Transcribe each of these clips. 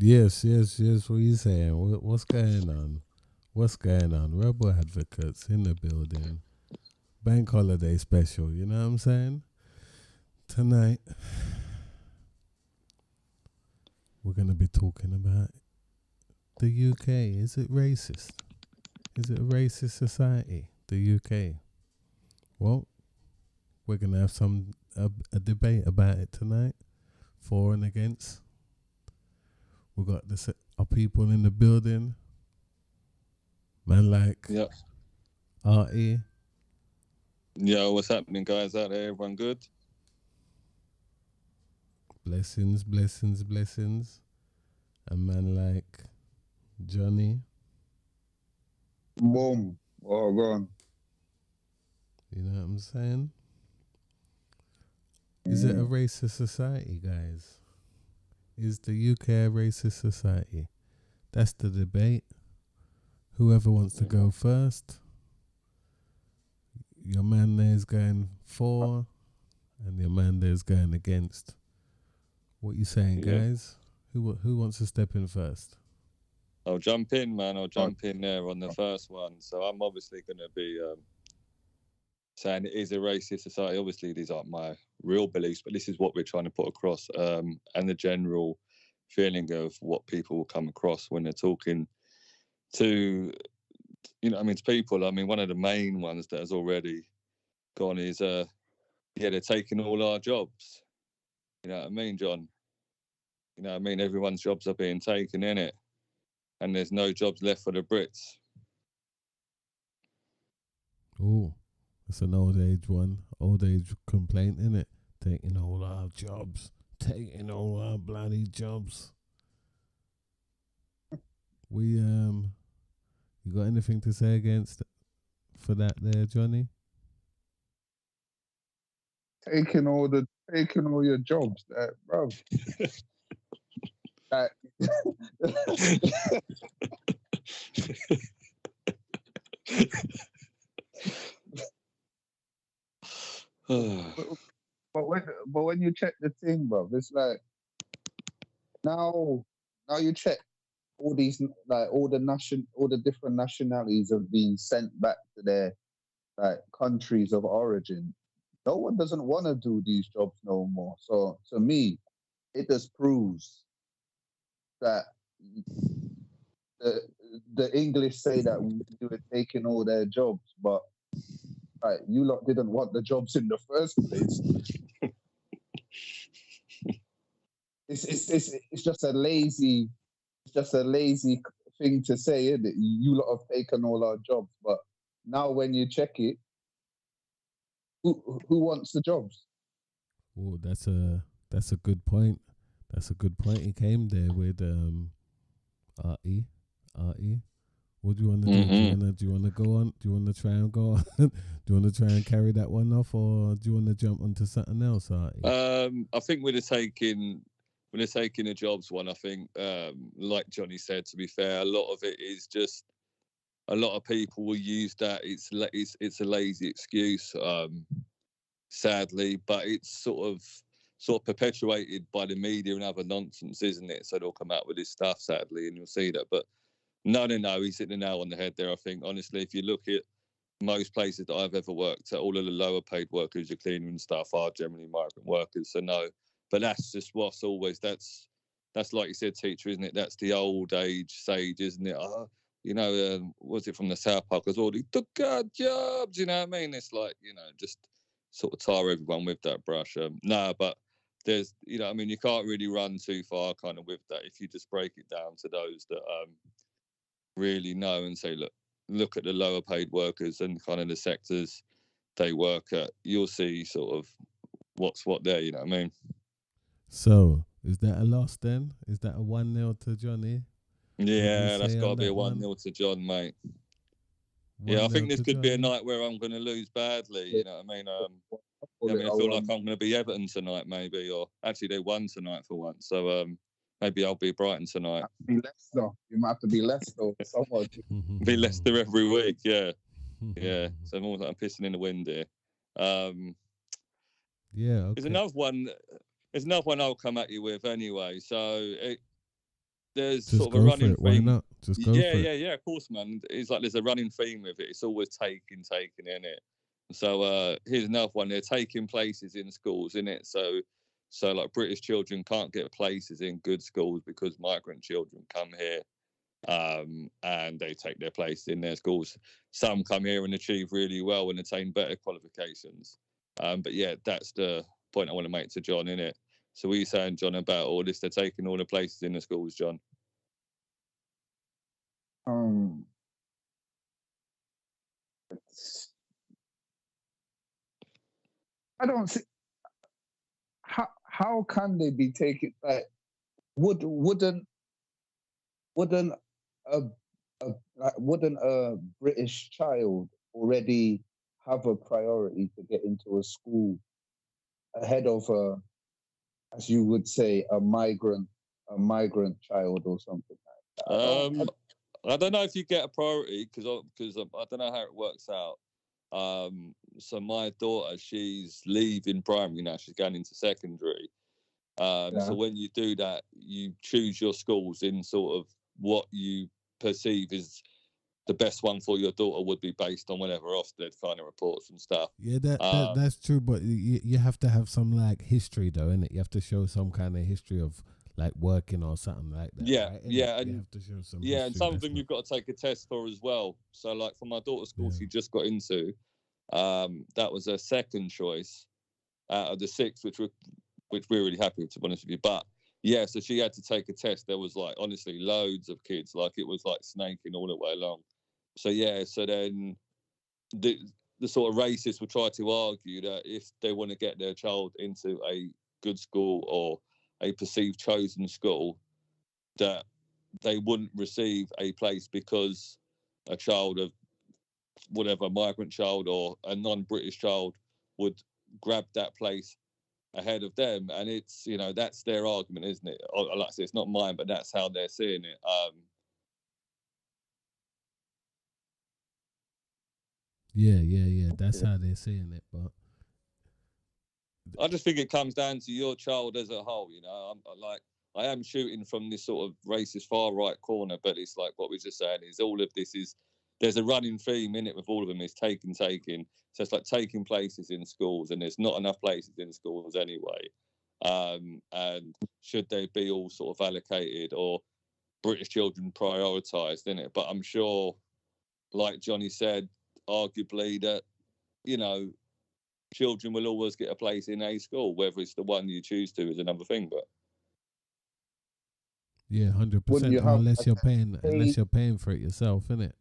Yes, yes, yes. What you saying? What's going on? What's going on? Rebel advocates in the building. Bank holiday special. You know what I'm saying? Tonight we're gonna be talking about the UK. Is it racist? Is it a racist society? The UK. Well, we're gonna have a debate about it tonight, for and against. We got our people in the building. Man like Yeah. RE. Yo, what's happening, guys out there? Everyone good? Blessings, blessings, blessings. A man like Johnny. Boom. Oh, gone. You know what I'm saying? Is it a Mm. racist society, guys? Is the UK a racist society? That's the debate. Whoever wants to go first. Your man there's going for, and your man there's going against. What you saying, Yeah. guys? Who wants to step in first? I'll jump in, man. I'll jump in there on the first one. So I'm obviously going to be saying it is a racist society. Obviously, these aren't my real beliefs, but this is what we're trying to put across, and the general feeling of what people will come across when they're talking to, to people. I mean, one of the main ones that has already gone is, they're taking all our jobs. You know what I mean, John? You know what I mean? Everyone's jobs are being taken, innit? And there's no jobs left for the Brits. Oh, it's an old age one. Old age complaint, innit? Taking all our jobs. Taking all our bloody jobs. You got anything to say against for that there, Johnny? Taking all your jobs, bro. That, but when you check the thing, bro, it's like now you check all these, like all the different nationalities have been sent back to their like countries of origin. No one doesn't want to do these jobs no more. So to me, it just proves that the the English say that we were taking all their jobs, but like you lot didn't want the jobs in the first place. It's just a lazy thing to say, isn't it? You lot have taken all our jobs, but now when you check it, who wants the jobs? Oh, that's a good point. That's a good point. He came there with RE. RE. What do you want to do? Do you want to go on? Do you want to try and go on? Do you want to try and carry that one off, or do you want to jump onto something else, RE? I think we're taking the jobs one. I think, like Johnny said, to be fair, a lot of it is just a lot of people will use that. It's a lazy excuse, sadly, but it's sort of perpetuated by the media and other nonsense, isn't it? So they'll come out with this stuff, sadly, and you'll see that. But no, he's hit the nail on the head there. I think, honestly, if you look at most places that I've ever worked at, all of the lower paid workers, your cleaner and stuff, are generally migrant workers. So no, but that's just what's always, that's like you said, teacher, isn't it? That's the old age sage, isn't it? Was it from the South Park? Because all they took our jobs, you know what I mean? It's like, just sort of tar everyone with that brush. No, but there's, you can't really run too far kind of with that if you just break it down to those that really know and say, look at the lower paid workers and kind of the sectors they work at. You'll see sort of what's what there. You know what I mean? So, is that a loss then? Is that a 1-0 to Johnny? Yeah, that's got to be a 1-0 to John, mate. Yeah, I think this could be a night where I'm going to lose badly. You know what I mean? I feel like I'm going to be Everton tonight, maybe, or actually they won tonight for once. So maybe I'll be Brighton tonight. Be Leicester. You might have to be Leicester. Someone. Be Leicester every week. Yeah, yeah. So I'm almost like I'm pissing in the wind here. Yeah. Okay. There's another one. There's another one I'll come at you with anyway. So there's Just sort of a go for running it. Why theme. not? Just go for it. Yeah, of course, man. It's like there's a running theme with it. It's always taking in it. So here's another one. They're taking places in schools, in it. So like British children can't get places in good schools because migrant children come here, and they take their place in their schools. Some come here and achieve really well and attain better qualifications. But yeah, that's the point I want to make to John, in it. So what are you saying, John, about all this? They're taking all the places in the schools, John. I don't see how can they be taken, like wouldn't a, wouldn't a British child already have a priority to get into a school ahead of a, as you would say, a migrant child or something like that? I don't know if you get a priority because I don't know how it works out. So my daughter, she's leaving primary now. She's going into secondary. So when you do that, you choose your schools in sort of what you perceive is the best one for your daughter, would be based on whatever Ofsted kind of reports and stuff. Yeah, that's true, but you have to have some like history though, innit? You have to show some kind of history of like working or something like that. Yeah, right? yeah, you and have to show some. yeah, history, and some of them you've got to take a test for as well. So like for my daughter's school, she just got into, that was her second choice out of the 6, which we're really happy with, to be honest with you. But yeah, so she had to take a test. There was like honestly loads of kids, like it was like snaking all the way along. So yeah, so then the sort of racists would try to argue that if they want to get their child into a good school or a perceived chosen school, that they wouldn't receive a place because a child of whatever, migrant child or a non-British child, would grab that place ahead of them. And it's, that's their argument, isn't it? Like I say, it's not mine, but that's how they're seeing it. Yeah. That's how they're seeing it, but I just think it comes down to your child as a whole. I am shooting from this sort of racist far right corner, but it's like what we're just saying is all of this is, there's a running theme in it with all of them, is taking. So it's like taking places in schools, and there's not enough places in schools anyway. And should they be all sort of allocated, or British children prioritised in it? But I'm sure, like Johnny said, arguably that, children will always get a place in a school, whether it's the one you choose to is another thing. But yeah, 100%. Unless you're paying for it yourself, innit?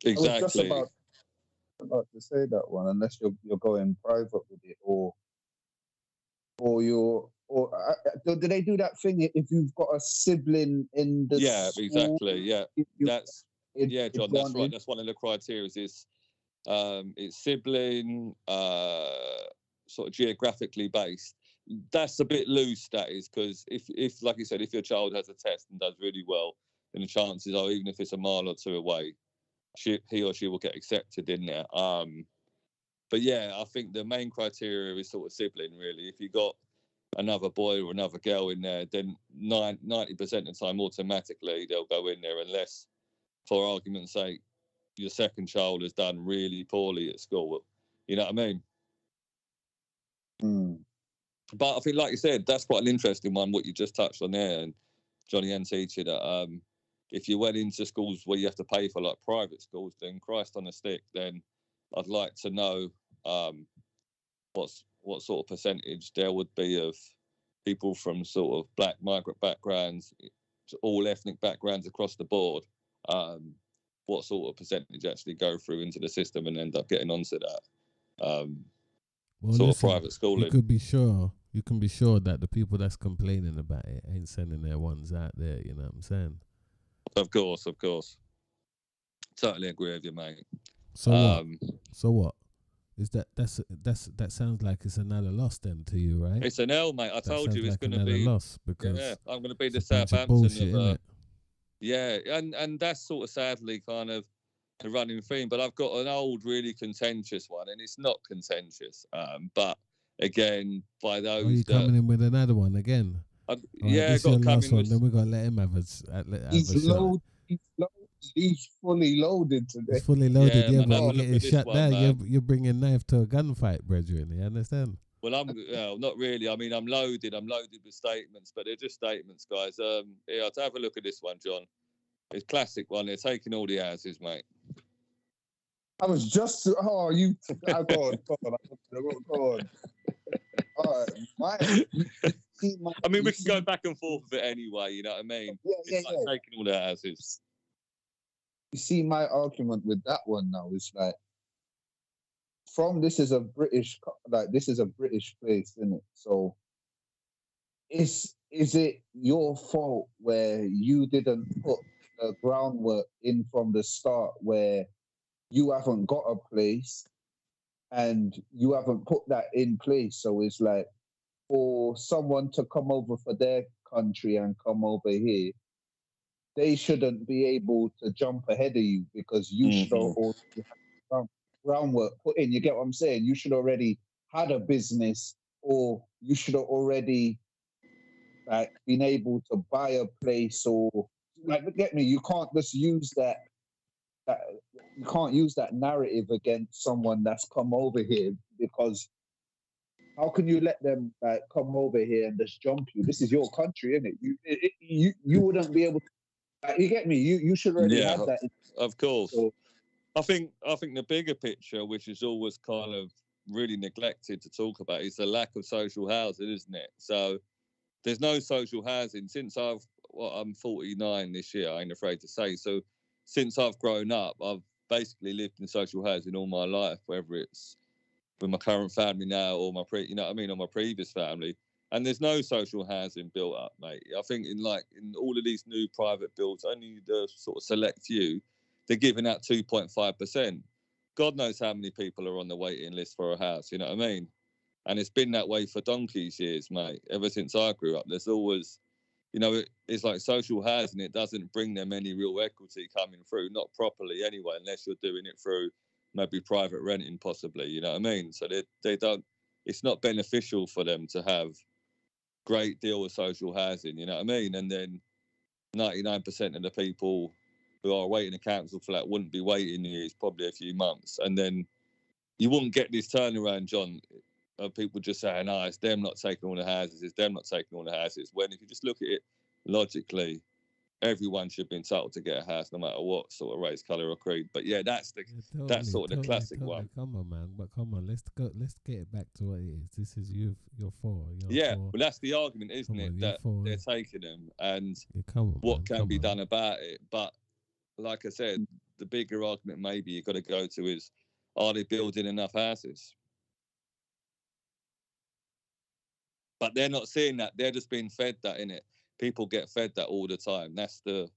Exactly. I was just about to say that one. Unless you're going private with it, or do they do that thing if you've got a sibling in the school? Exactly. Yeah, John, that's right. That's one of the criteria. Is it's sibling, sort of geographically based. That's a bit loose, that is, because if like you said, if your child has a test and does really well, then the chances are, even if it's a mile or two away, he or she will get accepted in there. But yeah, I think the main criteria is sort of sibling, really. If you got another boy or another girl in there, then 90% of the time, automatically they'll go in there, unless, for argument's sake, your second child has done really poorly at school. You know what I mean? But I think, like you said, that's quite an interesting one, what you just touched on there, and Johnny and teacher, that if you went into schools where you have to pay for, like private schools, then Christ on a stick, then I'd like to know what sort of percentage there would be of people from sort of black migrant backgrounds, all ethnic backgrounds across the board. What sort of percentage actually go through into the system and end up getting onto that of private schooling? You can be sure that the people that's complaining about it ain't sending their ones out there. You know what I'm saying? Of course. Totally agree with you, mate. So what? Is that sounds like it's another loss then to you, right? It's an L, mate. I told you it's going to be loss, because I'm going to be the Southampton bullshit, of yeah, and that's sort of sadly kind of the running theme. But I've got an old, really contentious one, and it's not contentious. But again, by those, are you coming in with another one again? All right, Yeah, this is got your to come last in one. with. Then we gotta let him have a He's shot. loaded. He's fully loaded It's today. fully loaded, Yeah, yeah, man, but have a you're look getting at this shut one, down. man. You're bringing knife to a gunfight, brethren. You understand? Well, not really. I mean, I'm loaded. I'm loaded with statements, but they're just statements, guys. Yeah, to have a look at this one, John. It's a classic one. They're taking all the houses, mate. I was just. Oh, you. Go on. Go on. All right. I mean, we can go back and forth with it anyway. You know what I mean? Yeah, It's like taking all the houses. You see, my argument with that one now is like, this is a British place, isn't it? So, is it your fault where you didn't put the groundwork in from the start, where you haven't got a place and you haven't put that in place? So it's like, for someone to come over for their country and come over here, they shouldn't be able to jump ahead of you because you should already have groundwork put in. You get what I'm saying? You should already had a business, or you should have already like been able to buy a place, or like, get me? You can't just use that. You can't use that narrative against someone that's come over here, because how can you let them like come over here and just jump you? This is your country, isn't it? You wouldn't be able to. You get me? You should already have that. Of course. So, I think the bigger picture, which is always kind of really neglected to talk about, is the lack of social housing, isn't it? So there's no social housing since I'm 49 this year. I ain't afraid to say. So since I've grown up, I've basically lived in social housing all my life, whether it's with my current family now or my or my previous family. And there's no social housing built up, mate. I think in all of these new private builds, only the sort of select few, they're giving out 2.5%. God knows how many people are on the waiting list for a house. You know what I mean? And it's been that way for donkey's years, mate. Ever since I grew up, there's always, it's like social housing. It doesn't bring them any real equity coming through, not properly anyway, unless you're doing it through maybe private renting, possibly. You know what I mean? So they don't. It's not beneficial for them to have great deal of social housing. You know what I mean? And then 99% of the people who are waiting a council flat wouldn't be waiting years, probably a few months, and then you wouldn't get this turnaround, John, of people just saying, "Oh, it's them not taking all the houses. It's them not taking all the houses." When if you just look at it logically, everyone should be entitled to get a house, no matter what sort of race, color, or creed. But yeah, that's sort of the classic one. Come on, man. But come on, let's go. Let's get it back to what it is. This is you. You're four. Well, that's the argument, isn't it? That they're taking them, and what can be done about it. But like I said, the bigger argument maybe you've got to go to is, are they building enough houses? But they're not seeing that. They're just being fed that, innit? People get fed that all the time. That's the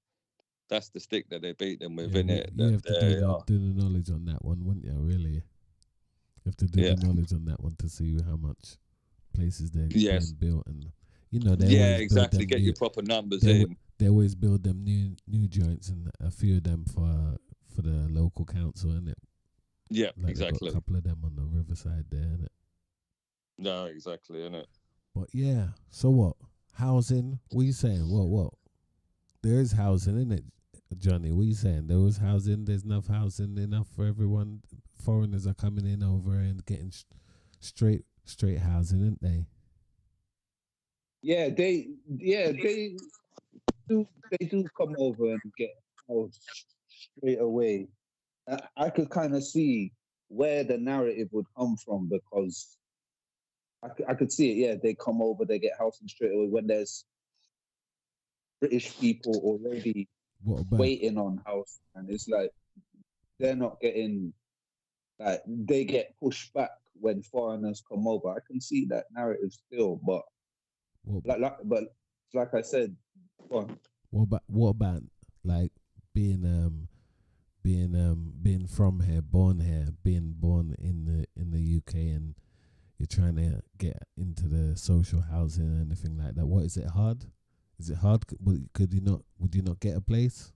stick that they beat them with, innit? You have to do the knowledge on that one, wouldn't you? Really, you have to do the knowledge on that one to see how much places they're being built, and they exactly. Get your proper numbers in. They always build them new joints, and a few of them for the local council, innit? Yeah, like exactly. A couple of them on the riverside there, innit? No, exactly, innit? But yeah, so what? Housing? What are you saying? What? There is housing, innit, Johnny? What are you saying? There was housing. There's enough housing, enough for everyone. Foreigners are coming in over and getting straight housing, aren't they? Yeah, they do come over and get housed straight away. I could kind of see where the narrative would come from, because I could see it. Yeah, they come over, they get housing straight away when there's British people already waiting on house, and it's like they're not getting, like, they get pushed back when foreigners come over. I can see that narrative still, but like I said, go on. What about like being from here, born here, being born in the UK, and you're trying to get into the social housing and anything like that? What is it hard? Is it hard? Would you not get a place?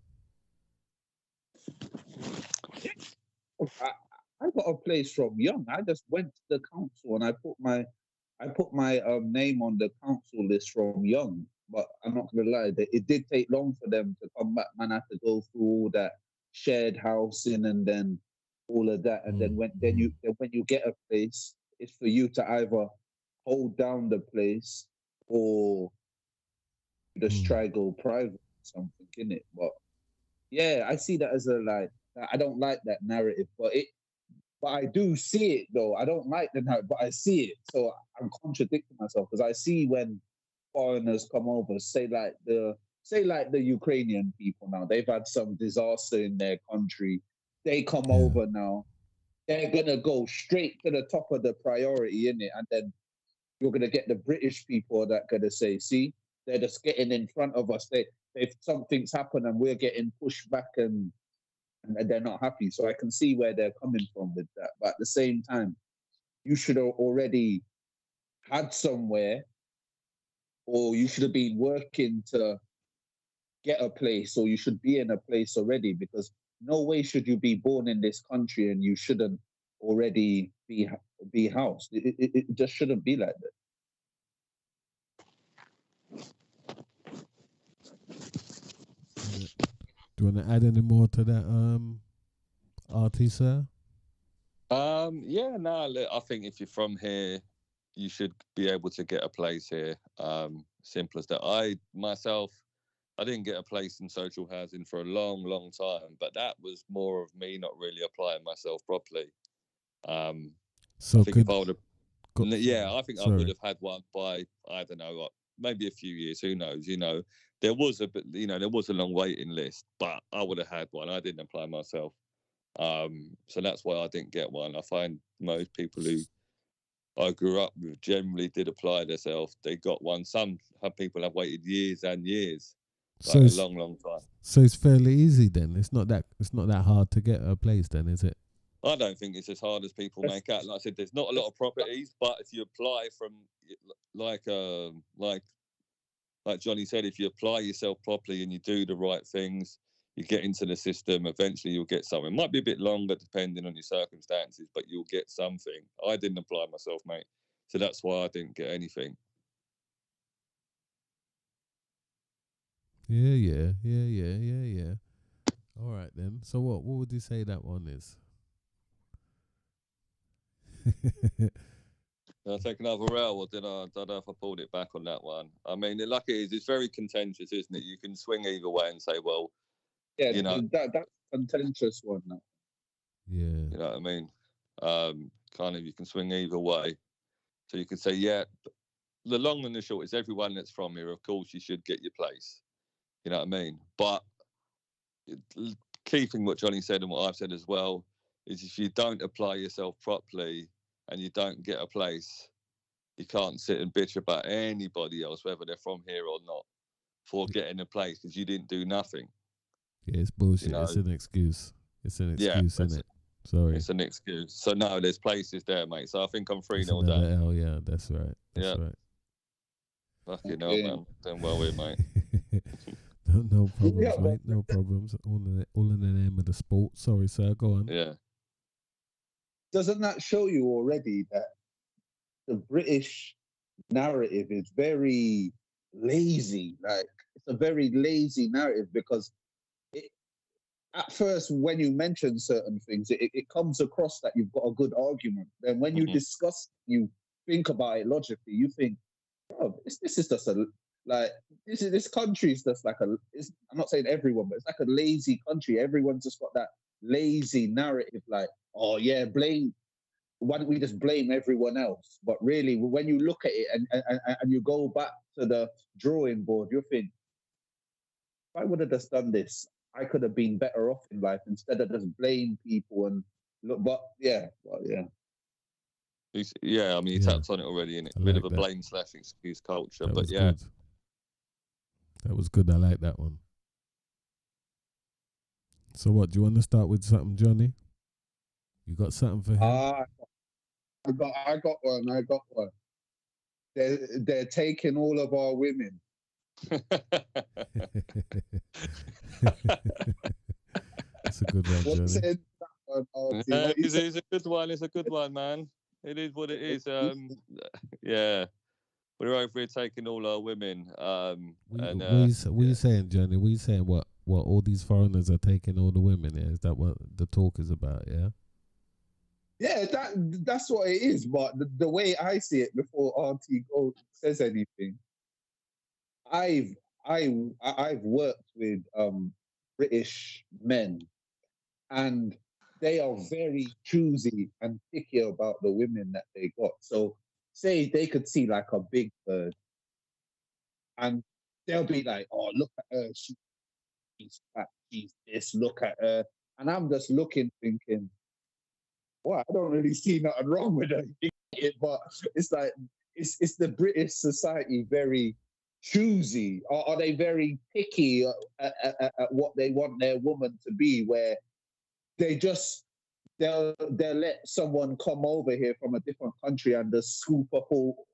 I got a place from young. I just went to the council and I put my I put my name on the council list from young, but I'm not gonna lie, that it did take long for them to come back. Man, I had to go through all that shared housing and then all of that, and then when you get a place, it's for you to either hold down the place or just try go private or something in it. But yeah, I see that as a like. I don't like that narrative, but I do see it though. I don't like the narrative, but I see it. So I'm contradicting myself because I see when foreigners come over, say like the Ukrainian people now, they've had some disaster in their country. They come over now, they're gonna go straight to the top of the priority in it, and then you're gonna get the British people that gonna say, see, they're just getting in front of us. If something's happened and we're getting pushed back and they're not happy. So I can see where they're coming from with that. But at the same time, you should have already had somewhere, or you should have been working to get a place, or you should be in a place already, because no way should you be born in this country and you shouldn't already be housed. It just shouldn't be like that. Do you want to add any more to that, RT, sir? Yeah, no, look, I think if you're from here, you should be able to get a place here. Simple as that. I didn't get a place in social housing for a long, long time, but that was more of me not really applying myself properly. So I think if I would have, I would sorry. have had one by, I don't know, maybe a few years. Who knows? There was there was a long waiting list, but I would have had one. I didn't apply myself. So that's why I didn't get one. I find most people who I grew up with generally did apply themselves. They got one. Some people have waited years and years, like a long, long time. So it's fairly easy then. It's not that hard to get a place then, is it? I don't think it's as hard as people make out. Like I said, there's not a lot of properties, but if you apply from like Johnny said, if you apply yourself properly and you do the right things, you get into the system, eventually you'll get something. It might be a bit longer depending on your circumstances, but you'll get something. I didn't apply myself, mate, so that's why I didn't get anything. Yeah. All right then. So what would you say that one is? Did I take another L, or did I don't know if I pulled it back on that one. I mean, the luck is it's very contentious, isn't it? You can swing either way and say, well, yeah, that's contentious one now. Yeah. You know what I mean? Kind of, you can swing either way. So you could say, yeah, the long and the short is everyone that's from here, of course, you should get your place. You know what I mean? But keeping what Johnny said and what I've said as well is if you don't apply yourself properly and you don't get a place, you can't sit and bitch about anybody else, whether they're from here or not, for getting a place because you didn't do nothing. Yeah, it's bullshit. It's an excuse. It's an excuse, isn't it? Sorry. It's an excuse. So no, there's places there, mate. So I think I'm 3-0 down. L, yeah, that's right. That's right. Fucking hell, man. Done well with, mate. No problems, mate. No problems. All in the name of the sport. Sorry, sir. Go on. Yeah. Doesn't that show you already that the British narrative is very lazy? Like, it's a very lazy narrative because at first, when you mention certain things, it comes across that you've got a good argument. Then when you discuss, you think about it logically, you think, oh, this is just this country is just like I'm not saying everyone, but it's like a lazy country. Everyone's just got that lazy narrative, like, oh yeah, why don't we just blame everyone else? But really, when you look at it and you go back to the drawing board, you think, if I would have just done this, I could have been better off in life instead of just blame people and look. But yeah. Yeah, I mean, you tapped on it already, in it. A bit of a blame / excuse culture, but yeah. Good. That was good. I like that one. So what, do you want to start with something, Johnny? You got something for him? I got one. They're taking all of our women. That's a good one, Johnny. It's a good one. It's a good one, man. It is what it is. It's- Yeah, we're over here taking all our women. And What you saying, Johnny? What you saying? What all these foreigners are taking all the women? Yeah, is that what the talk is about? Yeah. Yeah, that's what it is. But the way I see it, before Auntie Go says anything, I've I've worked with British men, and they are very choosy and picky about the women that they got. So say they could see like a big bird, and they'll be like, "Oh, look at her, she's fat, she's this. Look at her," and I'm just looking, thinking, "Well, I don't really see nothing wrong with her." But it's like it's the British society very choosy. Are they very picky at what they want their woman to be? Where they just they'll let someone come over here from a different country and just scoop up all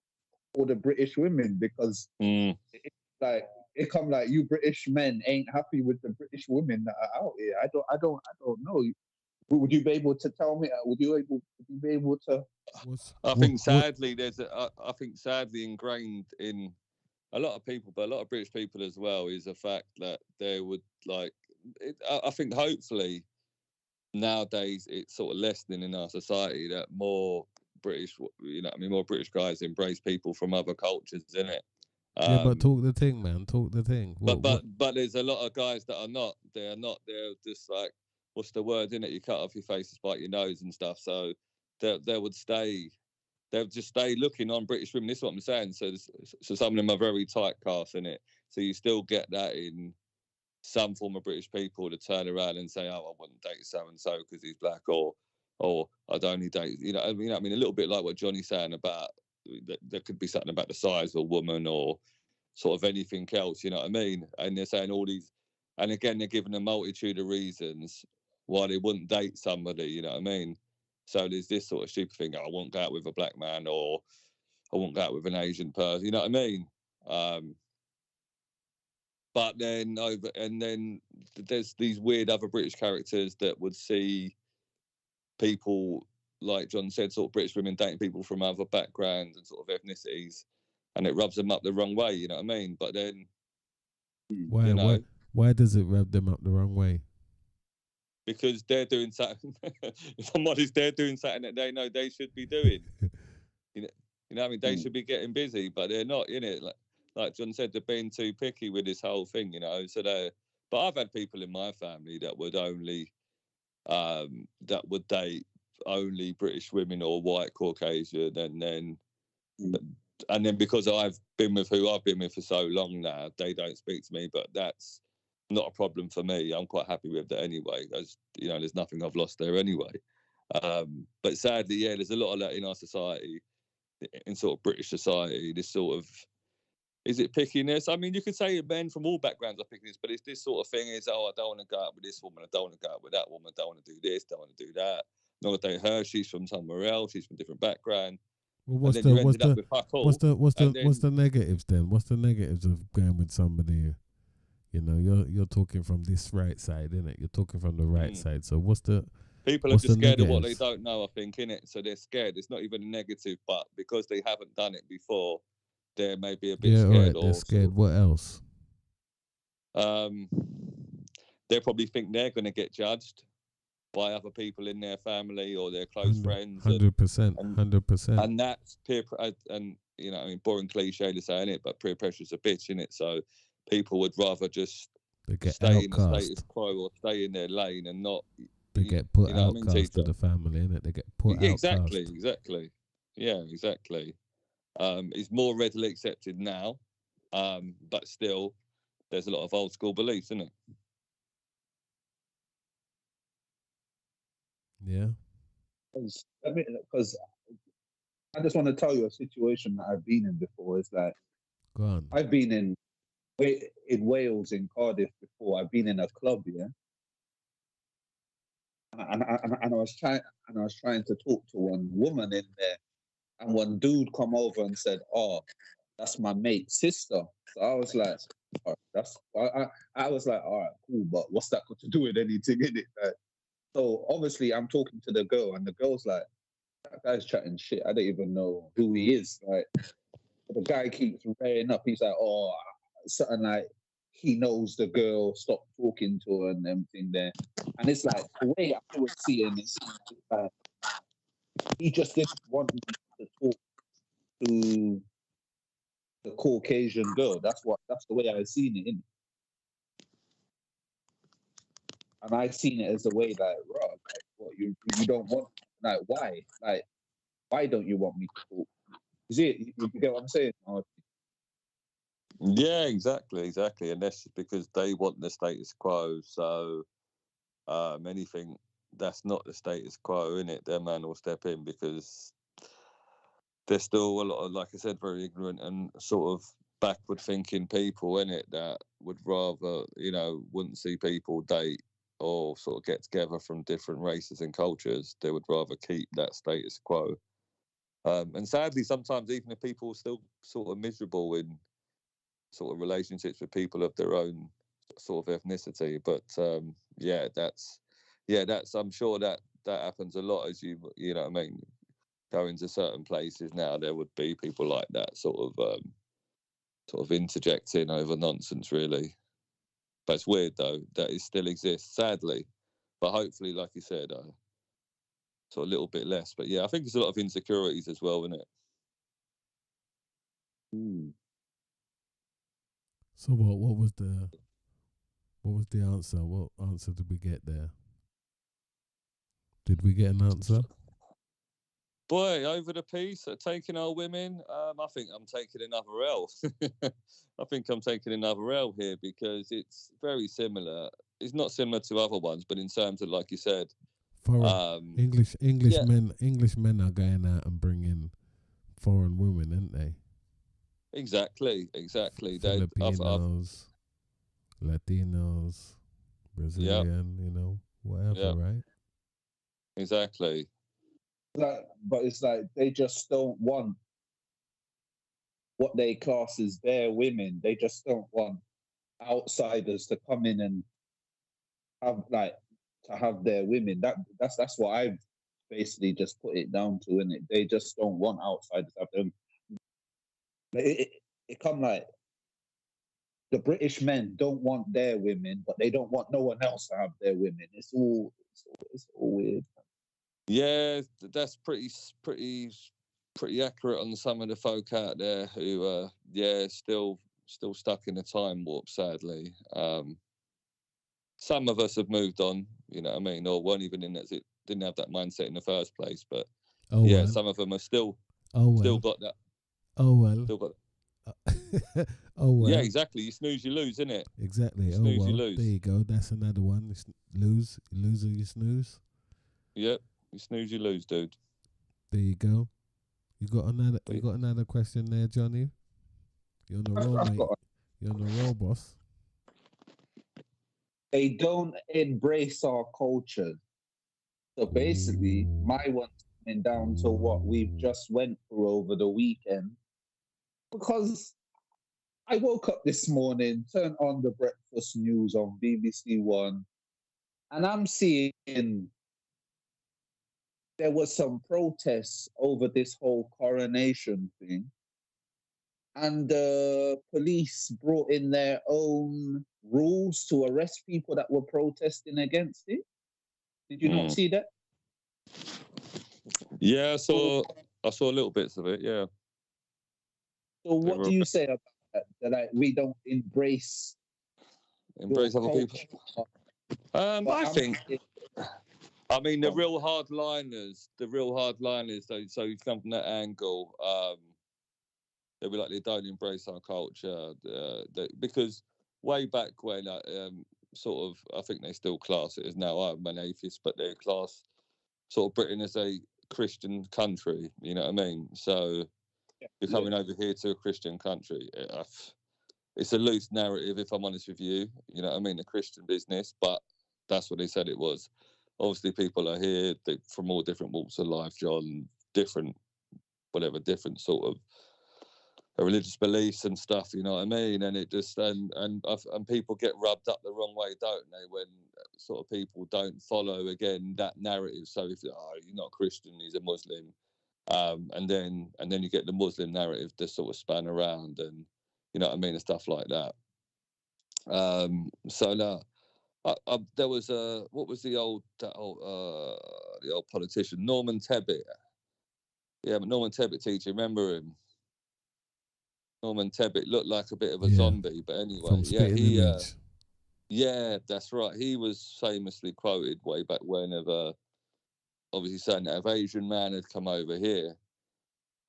the British women, because mm, it's like it come like, you British men ain't happy with the British women that are out here. I don't know. Would you be able to tell me? Would you be able to? I think sadly I think sadly ingrained in a lot of people, but a lot of British people as well, is the fact that they would like. I think hopefully nowadays it's sort of lessening in our society that more British, more British guys embrace people from other cultures, isn't it? Yeah, but talk the thing, man. Talk the thing. But there's a lot of guys that are not. They're not. They're just like, what's the word in it? You cut off your face to spite your nose and stuff. So they would stay. They'll just stay looking on British women. This is what I'm saying. So some of them are very tight cast in it. So you still get that in some form of British people to turn around and say, "Oh, I wouldn't date so and so because he's black," or I'd only date. I mean, a little bit like what Johnny's saying about there could be something about the size of a woman or sort of anything else. You know what I mean? And they're saying all these, and again, they're giving a multitude of reasons why they wouldn't date somebody. You know what I mean? So there's this sort of stupid thing. I won't go out with a black man, or I won't go out with an Asian person. You know what I mean? But then there's these weird other British characters that would see people, like John said, sort of British women dating people from other backgrounds and sort of ethnicities, and it rubs them up the wrong way. You know what I mean? But then, Why? you know, Why does it rub them up the wrong way? because they're doing something. If I'm honest, they're doing something that they know they should be doing. You know, I mean, they should be getting busy, but they're not. In it, like John said, they're being too picky with this whole thing. So they. But I've had people in my family that would only, that would date only British women or white Caucasian, and then because I've been with who I've been with for so long now, they don't speak to me. But that's not a problem for me. I'm quite happy with that anyway. There's nothing I've lost there anyway. But sadly, yeah, there's a lot of that in our society, in sort of British society. This sort of, is it pickiness? I mean, you could say men from all backgrounds are pickiness, but it's this sort of thing is, I don't want to go out with this woman, I don't want to go out with that woman, I don't want to do this, don't want to do that. Not to date her, she's from somewhere else, she's from a different background. Well, what's the negatives then? What's the negatives of going with somebody? You're talking from this right side, innit? You're talking from the right side. So what's the people are just scared of what they don't know, I think, innit? So they're scared. It's not even a negative, but because they haven't done it before, they may be a bit scared. Right, they're scared. What else? They probably think they're going to get judged by other people in their family or their close friends. 100%. 100%. And that's peer, and boring cliche to say, it, but peer pressure's a bitch, innit? So people would rather just stay in the status quo or stay in their lane and not. They get put outcast to the family, innit? They get put exactly, outcast. Exactly. Yeah, exactly. It's more readily accepted now, but still, there's a lot of old school beliefs, isn't it? Yeah. Because I just want to tell you a situation that I've been in before. It's like, go on. I've been in Wales, in Cardiff before. I've been in a club, yeah, and I was trying to talk to one woman in there, and one dude come over and said, "Oh, that's my mate's sister." So I was like, all right, I was like, all right, cool, but what's that got to do with anything in it? So obviously I'm talking to the girl, and the girl's like, that guy's chatting shit. I don't even know who he is. Like the guy keeps rearing up. He's like, oh, something like he knows the girl. Stop talking to her and everything there. And it's like the way I was seeing it, it's like he just didn't want me to talk to the Caucasian girl. That's the way I seen it. And I seen it as a way like, bro, like, what you don't want, like, why? Like, why don't you want me to talk? Is it, you get what I'm saying? Yeah, exactly, and that's just because they want the status quo. So anything that's not the status quo in it, their man will step in because there's still a lot of, like I said, very ignorant and sort of backward thinking people in it that would rather, wouldn't see people date or sort of get together from different races and cultures. They would rather keep that status quo. And sadly, sometimes even if people are still sort of miserable in sort of relationships with people of their own sort of ethnicity, but that's I'm sure that happens a lot as you know what I mean, go into certain places now. There would be people like that sort of interjecting over nonsense, really. But it's weird though that it still exists, sadly. But hopefully, like you said, sort of a little bit less. But yeah, I think there's a lot of insecurities as well, isn't it? So what was the answer? What answer did we get there? Did we get an answer? Boy, over the piece, taking our women, I think I'm taking another L. I think I'm taking another L here because it's very similar. It's not similar to other ones, but in terms of, like you said, Foreign English yeah. men are going out and bringing foreign women, aren't they? Exactly. Filipinos, Latinos, Brazilian, whatever, right? Exactly. Like, but it's like they just don't want what they class as their women. They just don't want outsiders to come in and have their women. That's what I've basically just put it down to, and they just don't want outsiders to have them. It come like the British men don't want their women, but they don't want no one else to have their women. It's all weird. Yeah, that's pretty accurate on some of the folk out there who, still stuck in a time warp. Sadly, some of us have moved on. You know what I mean, or weren't even in that. Didn't have that mindset in the first place. But some of them are still got that. Oh well. Still got. Oh well. Yeah, exactly. You snooze, you lose, isn't it? Exactly. You snooze, you lose. There you go. That's another one. You lose or you snooze. Yep. You snooze, you lose, dude. There you go. You got another question there, Johnny? You're on the roll, mate. You're on the roll, boss. They don't embrace our culture. So basically, my one's coming down to what we've just went through over the weekend. Because I woke up this morning, turned on the breakfast news on BBC One, and I'm seeing there was some protests over this whole coronation thing. And the police brought in their own rules to arrest people that were protesting against it. Did you not see that? Yeah, I saw little bits of it. Yeah. So what do you say about that? That like we don't embrace other people? I think. I mean, the real hardliners. So you come from that angle. They'll be like, they don't embrace our culture, because way back when, sort of, I think they still class it as now. I'm an atheist, but they class sort of Britain as a Christian country. You know what I mean? So you're coming over here to a Christian country. It's a loose narrative, if I'm honest with you. You know what I mean? A Christian business, but that's what they said it was. Obviously, people are here from all different walks of life, John, different sort of religious beliefs and stuff, you know what I mean? And it just and people get rubbed up the wrong way, don't they? When sort of people don't follow again that narrative. So if you're not Christian, he's a Muslim, and then you get the Muslim narrative to sort of span around, and you know what I mean, and stuff like that. So no, there was what was the old politician Norman Tebbit? Yeah, but Norman Tebbit teacher, remember him? Norman Tebbit looked like a bit of a zombie, but anyway, from Spitting Image. Yeah, that's right. He was famously quoted way back whenever, obviously saying that if Asian man had come over here,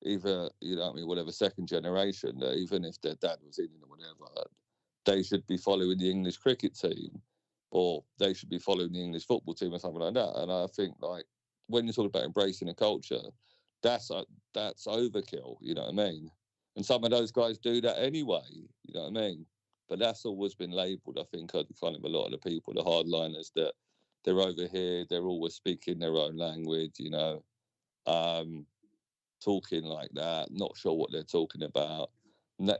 either, you know what I mean, whatever, second generation, that even if their dad was Indian or whatever, they should be following the English cricket team, or they should be following the English football team or something like that. And I think, like, when you talk about embracing a culture, that's overkill, you know what I mean? And some of those guys do that anyway, you know what I mean? But that's always been labelled, I think, kind of a lot of the people, the hardliners, that they're over here, they're always speaking their own language, you know, talking like that, not sure what they're talking about.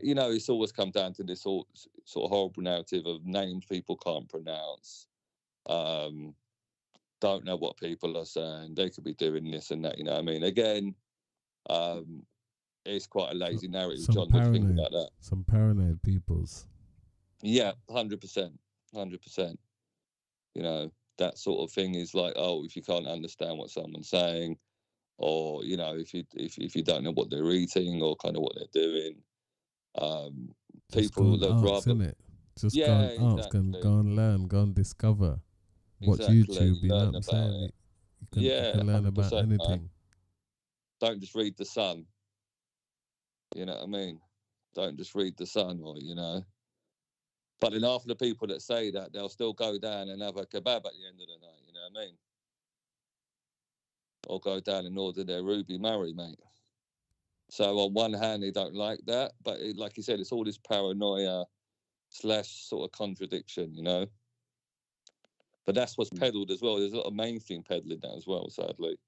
You know, it's always come down to this sort of horrible narrative of names people can't pronounce, don't know what people are saying, they could be doing this and that, you know what I mean? Again, it's quite a lazy narrative, John, to think about that. Some paranoid peoples. Yeah, 100%. 100%. You know, that sort of thing is like, oh, if you can't understand what someone's saying, or, you know, if you don't know what they're eating or kind of what they're doing, people would rather... innit? Just go and ask and go and learn, go and discover. Watch YouTube, you know what I'm saying? You can learn about anything. Man. Don't just read The Sun. You know what I mean? Don't just read The Sun, or, you know. But then half the people that say that, they'll still go down and have a kebab at the end of the night, you know what I mean? Or go down and order their Ruby Murray, mate. So on one hand, they don't like that, but like you said, it's all this paranoia / sort of contradiction, you know? But that's what's peddled as well. There's a lot of mainstream peddling that as well, sadly.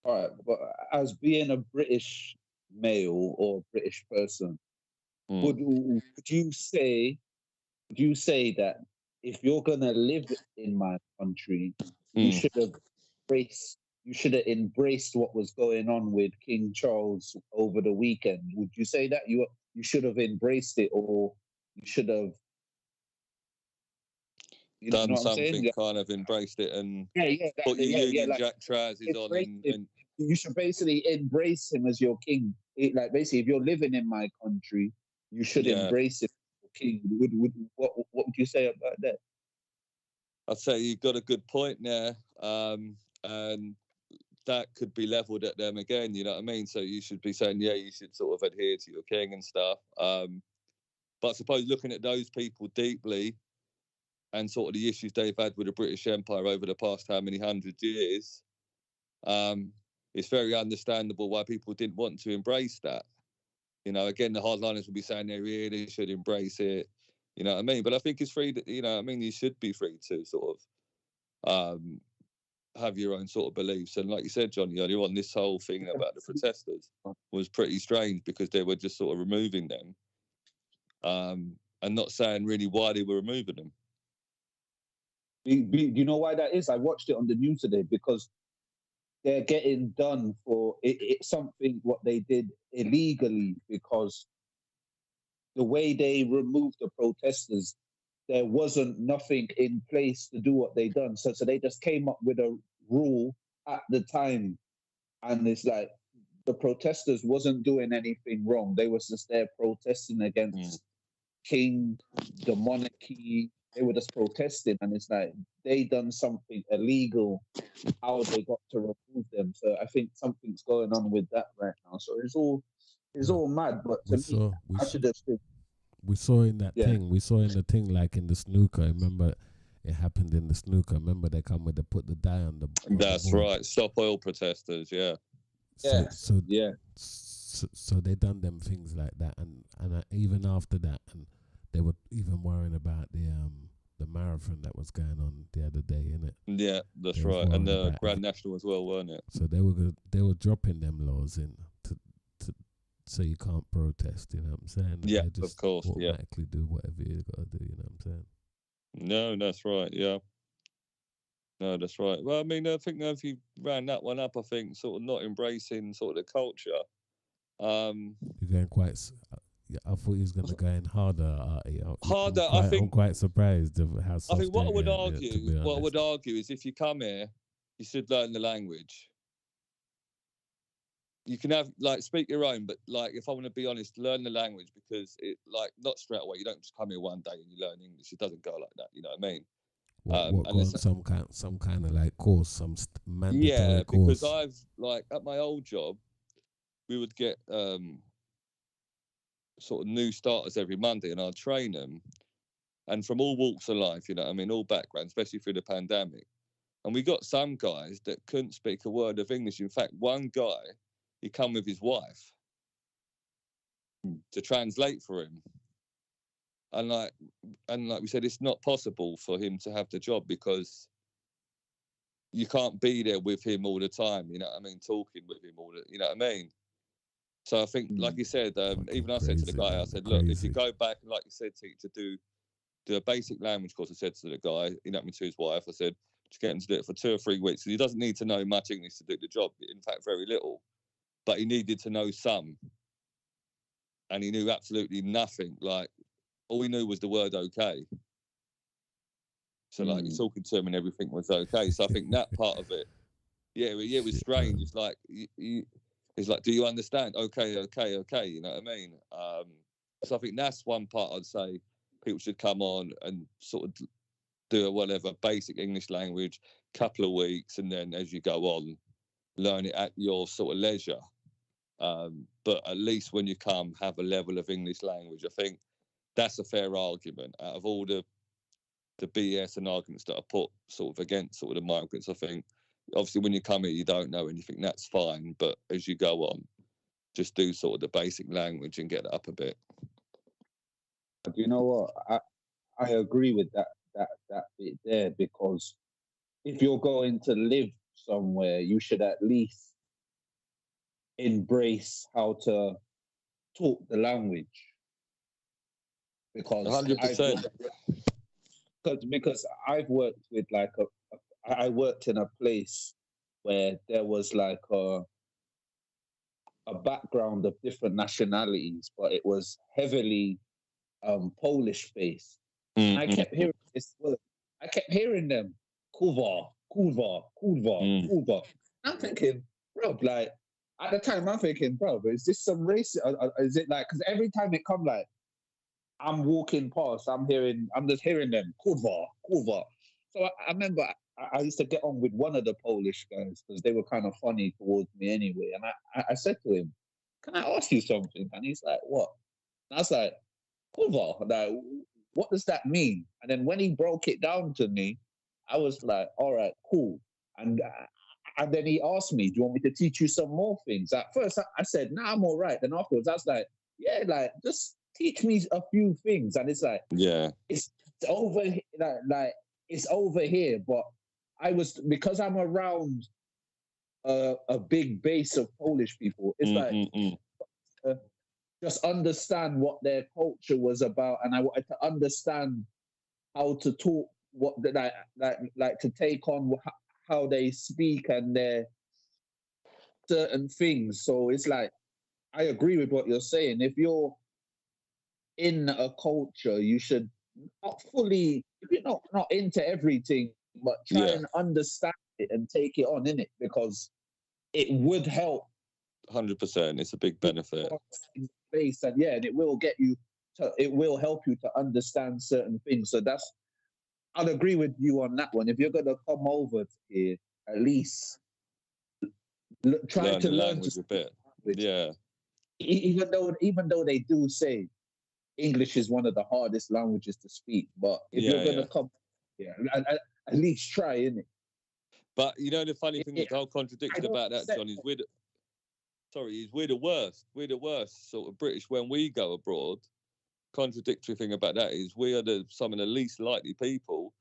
All right, but as being a British male or British person, would you say that if you're gonna live in my country, you should have embraced what was going on with King Charles over the weekend? Would you say that you should have embraced it, or you should have done something, kind of embraced it, and put your Union Jack trousers on, and you should basically embrace him as your king. Like, basically, if you're living in my country, you should embrace him as your king. What would you say about that? I'd say you've got a good point there, and that could be levelled at them again, you know what I mean? So you should be saying, yeah, you should sort of adhere to your king and stuff. But I suppose looking at those people deeply, and sort of the issues they've had with the British Empire over the past how many hundred years, it's very understandable why people didn't want to embrace that. You know, again, the hardliners will be saying they really should embrace it, you know what I mean? But I think it's free, you know what I mean? You should be free to sort of have your own sort of beliefs. And like you said, Johnny, earlier on, this whole thing about the protesters was pretty strange, because they were just sort of removing them, and not saying really why they were removing them. Do you know why that is? I watched it on the news today, because they're getting done for it's something what they did illegally, because the way they removed the protesters, there wasn't nothing in place to do what they done. So they just came up with a rule at the time, and it's like the protesters wasn't doing anything wrong. They was just there protesting against king, the monarchy. They were just protesting, and it's like they done something illegal. How they got to remove them? So I think something's going on with that right now. So it's all mad. But we saw in that thing. We saw in the thing, like in the snooker. Remember, it happened in the snooker. Remember, they put the die on the. That's right. Stop oil protesters. Yeah. So they done them things like that, and even after that, and they were even worrying about the marathon that was going on the other day, innit? Yeah, that's right, and the Grand National as well, weren't it? So they were dropping them laws in to so you can't protest. You know what I'm saying? Yeah, they just of course. automatically do whatever you got to do. You know what I'm saying? No, that's right. Yeah. No, that's right. Well, I mean, I think if you ran that one up, I think sort of not embracing sort of the culture. You're going yeah, I thought he was going to go in harder. Harder. I'm quite surprised of how I think soft they're going. To be what I would honest, argue is if you come here, you should learn the language. You can have like speak your own, but like if I want to be honest, learn the language because it like not straight away. You don't just come here one day and you learn English. It doesn't go like that. You know what I mean? what And go it's on some kind of like course, some mandatory yeah, because course. I've like at my old job, we would get sort of new starters every Monday, and I'd train them, and from all walks of life, you know, what I mean, all backgrounds, especially through the pandemic. And we got some guys that couldn't speak a word of English. In fact, one guy, he come with his wife to translate for him. And like we said, it's not possible for him to have the job because you can't be there with him all the time. You know what I mean? Talking with him you know what I mean? So I think, like you said, even I said to the Crazy, guy, I man, said, look, if you crazy. go back and like you said, to do a basic language course, I said to the guy, you know, to his wife, I said, just get him to do it for 2 or 3 weeks. He doesn't need to know much English to do the job. In fact, very little, but he needed to know some, and he knew absolutely nothing. Like all he knew was the word okay. So like you're talking to him and everything was okay. So I think that part of it, yeah, it was Shit, strange. man. It's like it's like, do you understand? Okay, okay, okay. You know what I mean? So I think that's one part I'd say people should come on and sort of do a whatever basic English language, couple of weeks, and then as you go on, learn it at your sort of leisure. But at least when you come, have a level of English language. I think that's a fair argument. Out of all the BS and arguments that are put sort of against sort of the migrants, I think obviously when you come here you don't know anything, that's fine. But as you go on, just do sort of the basic language and get it up a bit. You know what? I agree with that bit there, because if you're going to live somewhere, you should at least embrace how to talk the language. Because 100%. because I've worked with like I worked in a place where there was like a background of different nationalities, but it was heavily Polish based. And I kept hearing this word. I kept hearing them, kurwa, kurwa, kurwa, kurwa. I'm thinking, bro, like at the time I'm thinking, bro, is this some race? Is it like, because every time it come like I'm walking past, I'm just hearing them, kurwa, kurwa. So I remember I used to get on with one of the Polish guys because they were kind of funny towards me anyway. And I said to him, can I ask you something? And he's like, what? And I was like, kurwa, like, what does that mean? And then when he broke it down to me, I was like, all right, cool. And then he asked me, do you want me to teach you some more things? At first, I said, nah, I'm all right. Then afterwards, I was like, yeah, like, just teach me a few things. And it's like, yeah, it's over, like it's over here. But because I'm around a big base of Polish people, it's like, just understand what their culture was about. And I wanted to understand how to talk, like to take on how they speak and their certain things. So it's like, I agree with what you're saying. If you're in a culture, you should not fully, if you're not into everything, but try and understand it and take it on in it, because it would help. 100%. It's a big benefit. Place and and it will help you to understand certain things. So I'd agree with you on that one. If you're gonna come over here, at least try to learn language to a bit. Yeah. Even though they do say English is one of the hardest languages to speak, but if you're gonna come, at least try, innit? But you know the funny thing, the whole contradiction about that, John, is we're the worst. We're the worst sort of British when we go abroad. Contradictory thing about that is we are some of the least likely people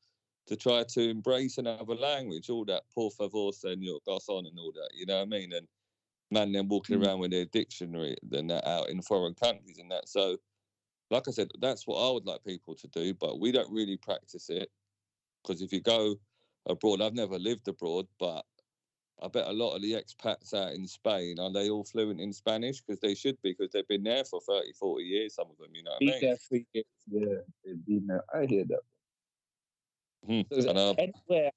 to try to embrace another language. All that por favor, senor, garçon, and all that. You know what I mean? And man, them walking around with their dictionary and that out in foreign countries and that. So like I said, that's what I would like people to do, but we don't really practice it. Because if you go abroad, I've never lived abroad, but I bet a lot of the expats out in Spain, are they all fluent in Spanish? Because they should be, because they've been there for 30, 40 years, some of them, you know what I Been mean? there 3 years. Yeah, they've been there. I hear that. Because And anywhere,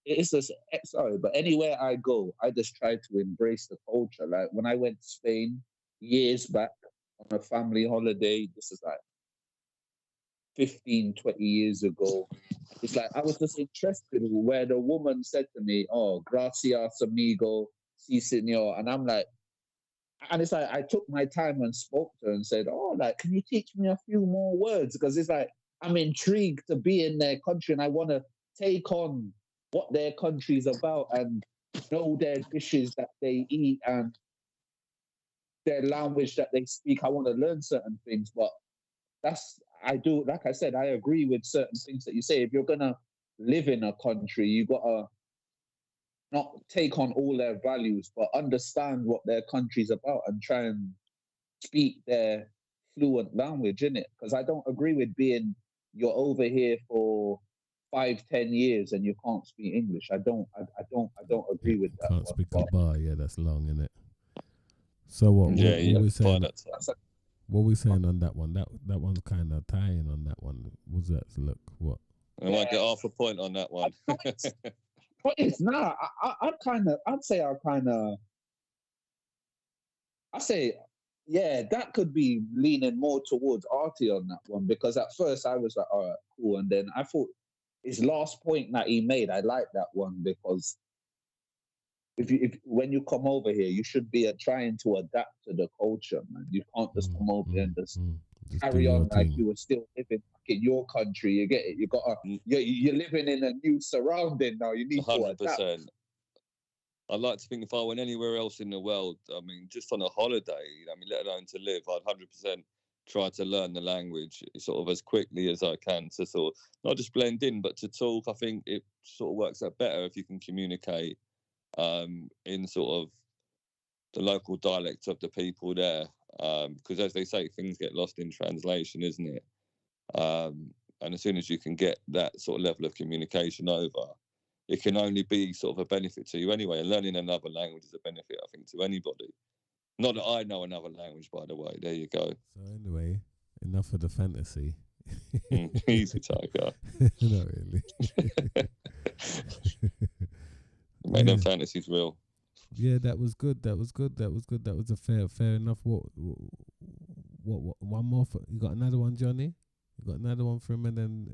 it's just sorry, but anywhere I go, I just try to embrace the culture. Like when I went to Spain years back on a family holiday, this is like 15, 20 years ago. It's like I was just interested where the woman said to me, "Oh, gracias, amigo, si, senor," and I'm like, and it's like I took my time and spoke to her and said, "Oh, like, can you teach me a few more words?" Because it's like I'm intrigued to be in their country and I want to take on what their country's about and know their dishes that they eat and their language that they speak. I want to learn certain things, but that's I do. Like I said, I agree with certain things that you say. If you're gonna live in a country, you gotta not take on all their values, but understand what their country's about and try and speak their fluent language in it. Because I don't agree with being you're over here for 5, 10 years and you can't speak English. I don't agree with that Can't one. speak a But bar. Yeah, that's long, isn't it? So what? yeah, What, you what have we to find saying? that time. that's a, What we saying on that one? That one's kind of tying on that one. Was that look what? I might get half a point on that one. but it's not. I'd say I say, yeah, that could be leaning more towards Artie on that one because at first I was like, all right, cool. And then I thought his last point that he made, I like that one because if when you come over here, you should be trying to adapt to the culture, man. You can't just come over here and just Just do carry your on like thing. you were still living back in your country. You get it? You got you're living in a new surrounding now. You need to adapt. 100%. I'd like to think if I went anywhere else in the world, I mean, just on a holiday, you know, I mean, let alone to live, I'd 100% try to learn the language sort of as quickly as I can to sort of not just blend in, but to talk. I think it sort of works out better if you can communicate in sort of the local dialect of the people there. Because as they say, things get lost in translation, isn't it? And as soon as you can get that sort of level of communication over, it can only be sort of a benefit to you anyway. And learning another language is a benefit, I think, to anybody. Not that I know another language, by the way. There you go. So anyway, enough of the fantasy. Easy, Tiger. Not really. Make them fantasies real. Yeah, that was good. That was good. That was a fair enough. What one more? You got another one, Johnny? You got another one for him, and then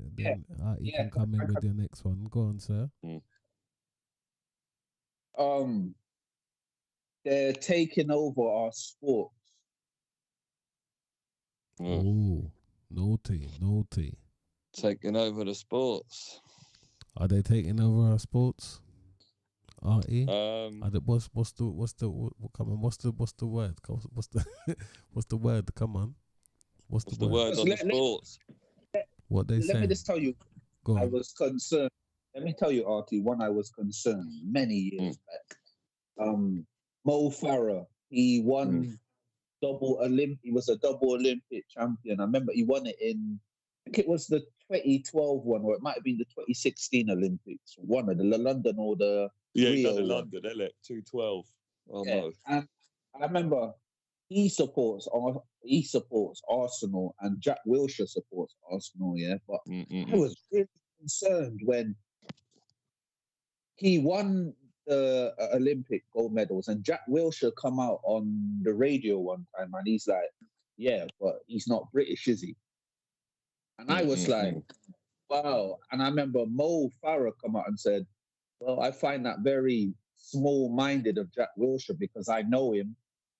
you can come in with your next one. Go on, sir. They're taking over our sports. Oh, naughty. Taking over the sports. Are they taking over our sports? Artie? What's the come on? What's the word? What's the word? Come on. What's the word on the sports? What they say? Let me just tell you. Go on. I was concerned. Let me tell you, Artie. When I was concerned many years back. Mo Farah. He won double Olymp. He was a double Olympic champion. I remember he won it in. I think it was the 2012 one, or it might have been the 2016 Olympics. One of the London or the Rio the one. London, 212. Oh yeah. no! And I remember he supports Arsenal, and Jack Wilshere supports Arsenal. Yeah, but I was really concerned when he won the Olympic gold medals, and Jack Wilshere come out on the radio one time, and he's like, "Yeah, but he's not British, is he?" And I was like, "Wow!" And I remember Mo Farah come out and said, "Well, I find that very small-minded of Jack Wilshere because I know him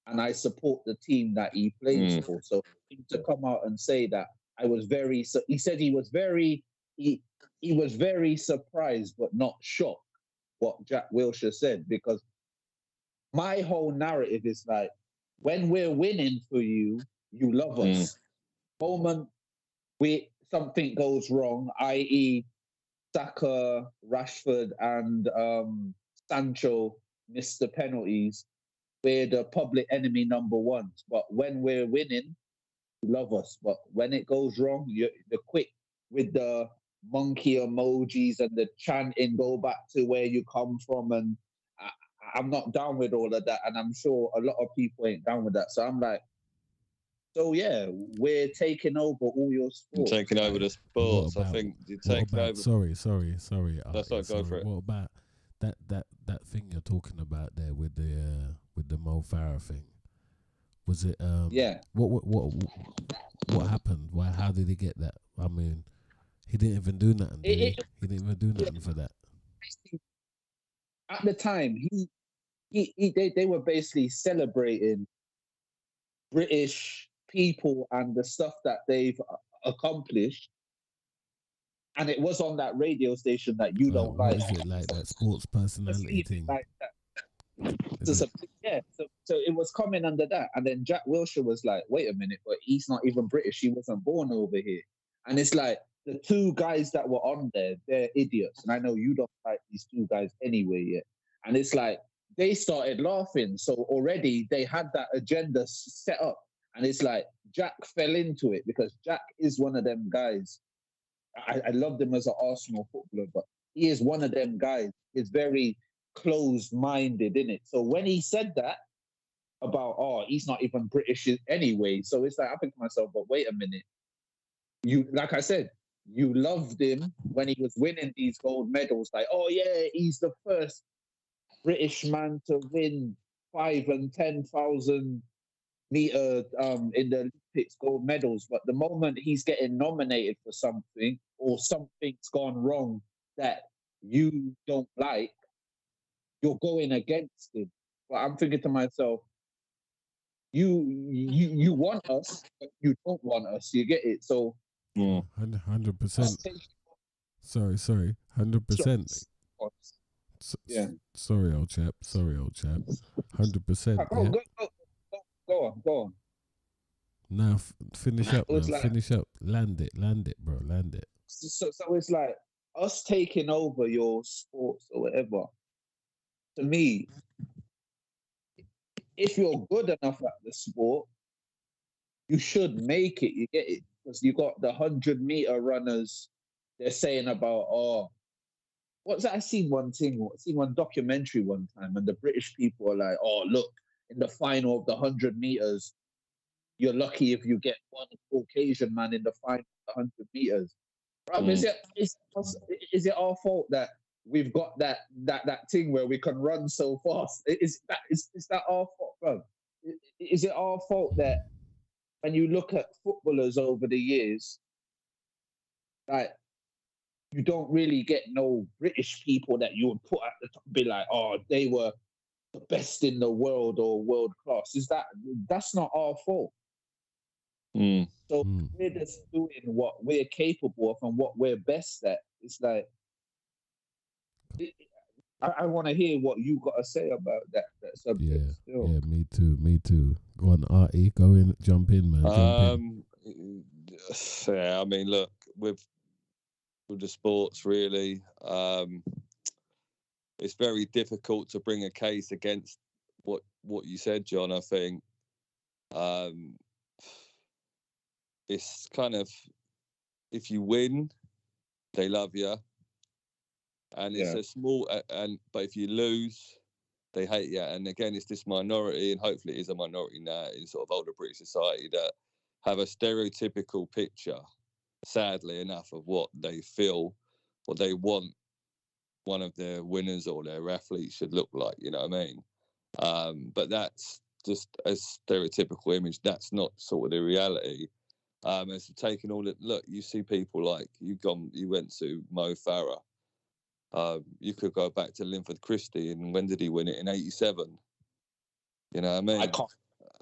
and I support the team that he plays for." So to come out and say that, I was very. So he said he was very surprised but not shocked what Jack Wilshere said, because my whole narrative is like, when we're winning for you, you love us. Moment something goes wrong, i.e. Saka, Rashford, and Sancho missed the penalties, we're the public enemy number ones. But when we're winning, love us, but when it goes wrong, you the quick with the monkey emojis and the chanting, go back to where you come from, and I, I'm not down with all of that, and I'm sure a lot of people ain't down with that. So I'm like, so yeah, we're taking over all your And sports. taking over Like, the But sports. I think you're what taking about? over. Sorry, That's right. Go for sorry. it. What about that thing you're talking about there with the Mo Farah thing? Was it yeah, what happened? Why? How did he get that? I mean, he didn't even do nothing, did he? it, He didn't even do yeah, nothing for that. at the time, they were basically celebrating British people and the stuff that they've accomplished, and it was on that radio station that you don't What like. is it like that sports personality Perceive it thing? like that. Is it? Yeah, so it was coming under that, and then Jack Wilshere was like, "Wait a minute, but he's not even British. He wasn't born over here." And it's like the two guys that were on there, they're idiots, and I know you don't like these two guys anyway yet. And it's like they started laughing, so already they had that agenda set up, and it's like Jack fell into it because Jack is one of them guys. I loved him as an Arsenal footballer, but he is one of them guys. He's very closed-minded in it. So when he said that about, oh, he's not even British anyway, so it's like I think to myself, but wait a minute, you like I said, you loved him when he was winning these gold medals, like, oh yeah, he's the first British man to win 5 and 10,000 meter in the Olympics gold medals. But the moment he's getting nominated for something or something's gone wrong that you don't like, you're going against him. But I'm thinking to myself, you want us, but you don't want us. You get it? So Mm. 100%. Sorry, 100%. Yeah. Sorry, old chap. 100%. Yeah. Go on. Now finish up. It was Now like finish up. Land it, bro. Land it. so it's like us taking over your sports or whatever. To me, if you're good enough at the sport, you should make it. You get it because you got the 100 meter runners. They're saying about what's that? I seen one thing. I seen one documentary one time, and the British people are like, oh look, in the final of the 100 meters, you're lucky if you get one Caucasian man in the final of the 100 meters. Right? Mm. Is it our fault that we've got that thing where we can run so fast? Is that our fault, bro? Is it our fault that when you look at footballers over the years, like you don't really get no British people that you would put at the top, be like, oh, they were the best in the world or world class? That's not our fault? Mm. So we're just doing what we're capable of and what we're best at. It's like I want to hear what you got to say about that subject. Yeah, me too. Go on, Artie, jump in, man. Jump in. Yeah, I mean, look, with the sports, really, it's very difficult to bring a case against what you said, John. I think it's kind of, if you win, they love you, and it's a small but if you lose, they hate you. And again, it's this minority, and hopefully it is a minority now in sort of older British society, that have a stereotypical picture, sadly enough, of what they feel, what they want one of their winners or their athletes should look like. You know what I mean? But that's just a stereotypical image. That's not sort of the reality. It's taking all it. Look, you see people like you went to Mo Farah. You could go back to Linford Christie, and when did he win it? In '87. You know what I mean? I can't.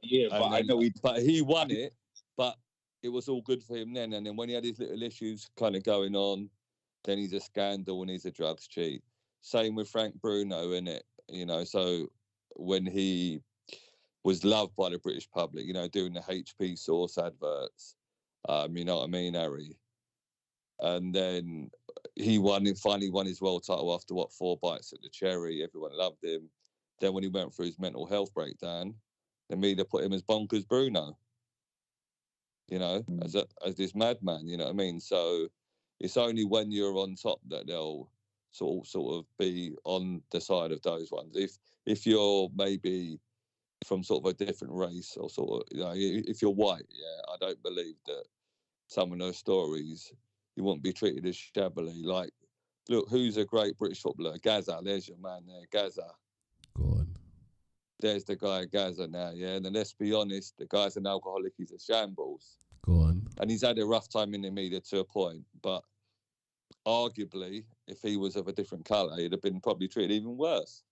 Yeah, but then, I know he won it, but it was all good for him then. And then when he had his little issues kind of going on, then he's a scandal and he's a drugs cheat. Same with Frank Bruno, innit? You know, so when he was loved by the British public, you know, doing the HP sauce adverts, you know what I mean, Harry? And then he finally won his world title after 4 bites at the cherry. Everyone loved him. Then when he went through his mental health breakdown, the media put him as Bonkers Bruno. you know, as this madman, you know what I mean? So it's only when you're on top that they'll sort of be on the side of those ones. If you're maybe from sort of a different race or sort of, you know, if you're white, yeah, I don't believe that some of those stories you won't be treated as shabbily. Like, look, who's a great British footballer? Gaza, there's your man there, Gaza. Go on. There's the guy Gaza now, yeah. And then let's be honest, the guy's an alcoholic, he's a shambles. Go on. And he's had a rough time in the media to a point, but arguably, if he was of a different colour, he'd have been probably treated even worse.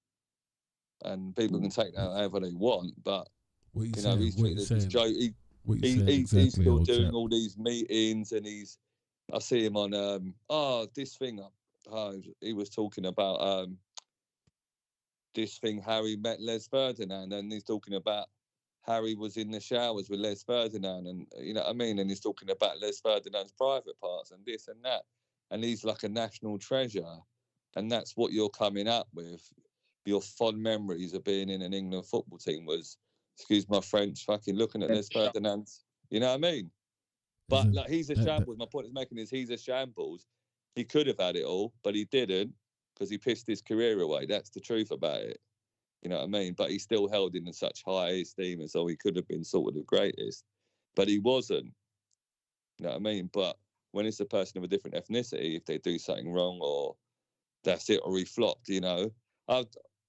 And people can take that however they want, but What you you saying? know, he's What you treated as saying? this joke. What you saying He's exactly, still old doing chap? all these meetings, and I see him on this thing. He was talking about this thing. Harry met Les Ferdinand, and he's talking about Harry was in the showers with Les Ferdinand, and you know what I mean. And he's talking about Les Ferdinand's private parts and this and that, and he's like a national treasure, and that's what you're coming up with. Your fond memories of being in an England football team was, excuse my French, fucking looking at Les Ferdinand's. You know what I mean? But like, he's a shambles. My point is making is he's a shambles. He could have had it all, but he didn't because he pissed his career away. That's the truth about it. You know what I mean? But he's still held in such high esteem, and so he could have been sort of the greatest, but he wasn't. You know what I mean? But when it's a person of a different ethnicity, if they do something wrong or that's it, or he flopped, you know, I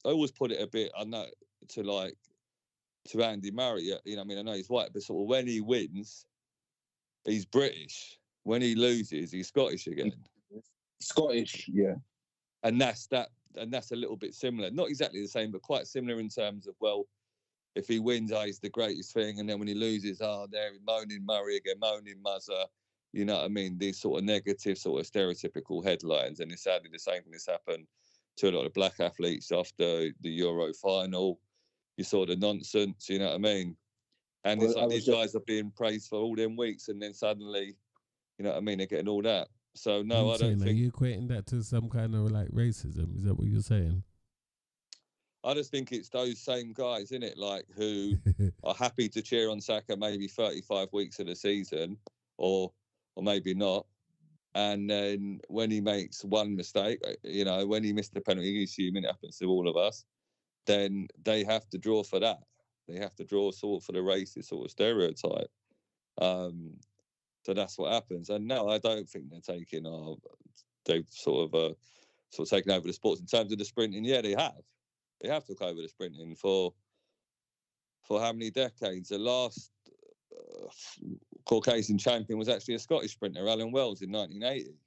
always put it a bit, I know, to Andy Murray. You know, I mean, I know he's white, but sort of when he wins, he's British. When he loses, he's Scottish again. Scottish, yeah. And that's that. And that's a little bit similar. Not exactly the same, but quite similar in terms of, well, if he wins, he's the greatest thing. And then when he loses, there he's moaning Murray again, moaning Muzzer. You know what I mean? These sort of negative, sort of stereotypical headlines. And it's sadly the same thing has happened to a lot of black athletes after the Euro final. You saw the nonsense, you know what I mean? And it's like these guys are being praised for all them weeks, and then suddenly, you know what I mean, they're getting all that. So no, I don't think. Are you equating that to some kind of like racism? Is that what you're saying? I just think it's those same guys, isn't it? Like, who are happy to cheer on Saka maybe 35 weeks of the season, or maybe not. And then when he makes one mistake, you know, when he missed the penalty, assuming it happens to all of us, then they have to draw for that. They have to draw sort of for the racist sort of stereotype. So that's what happens. And no, I don't think they're taking. They've sort of taken over the sports in terms of the sprinting. Yeah, they have. They have took over the sprinting for how many decades? The last Caucasian champion was actually a Scottish sprinter, Alan Wells, in 1980.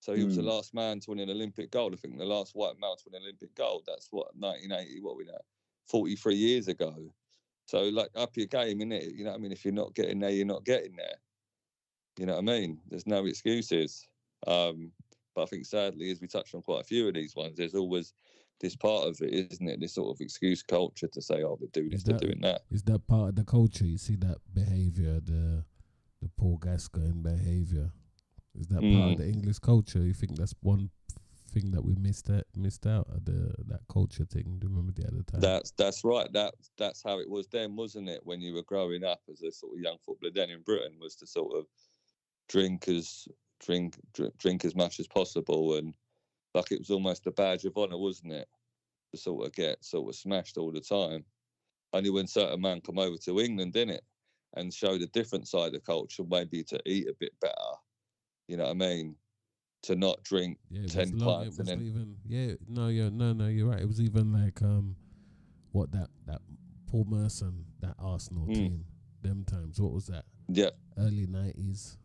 So he was the last man to win an Olympic gold. I think the last white male to win an Olympic gold. That's what 1980. What we know, 43 years ago. So like, up your game, innit? You know what I mean? If you're not getting there, you're not getting there. You know what I mean? There's no excuses. But I think sadly, as we touched on quite a few of these ones, there's always this part of it, isn't it? This sort of excuse culture to say, oh, they do this, they're doing that. Is that part of the culture? You see that behaviour, the Paul Gascoigne behaviour. Is that part of the English culture? You think that's one thing that we missed out of that culture thing? Do you remember the other time? That's right. That's how it was then, wasn't it? When you were growing up as a sort of young footballer then in Britain, was to sort of drink as much as possible, and like it was almost a badge of honour, wasn't it? To sort of get smashed all the time. Only when certain men come over to England, didn't it, and showed a different side of the culture, maybe to eat a bit better. You know what I mean? To not drink 10 pints and then you're right. It was even like that Paul Merson, that Arsenal team, them times. What was that? Yeah, early 90s.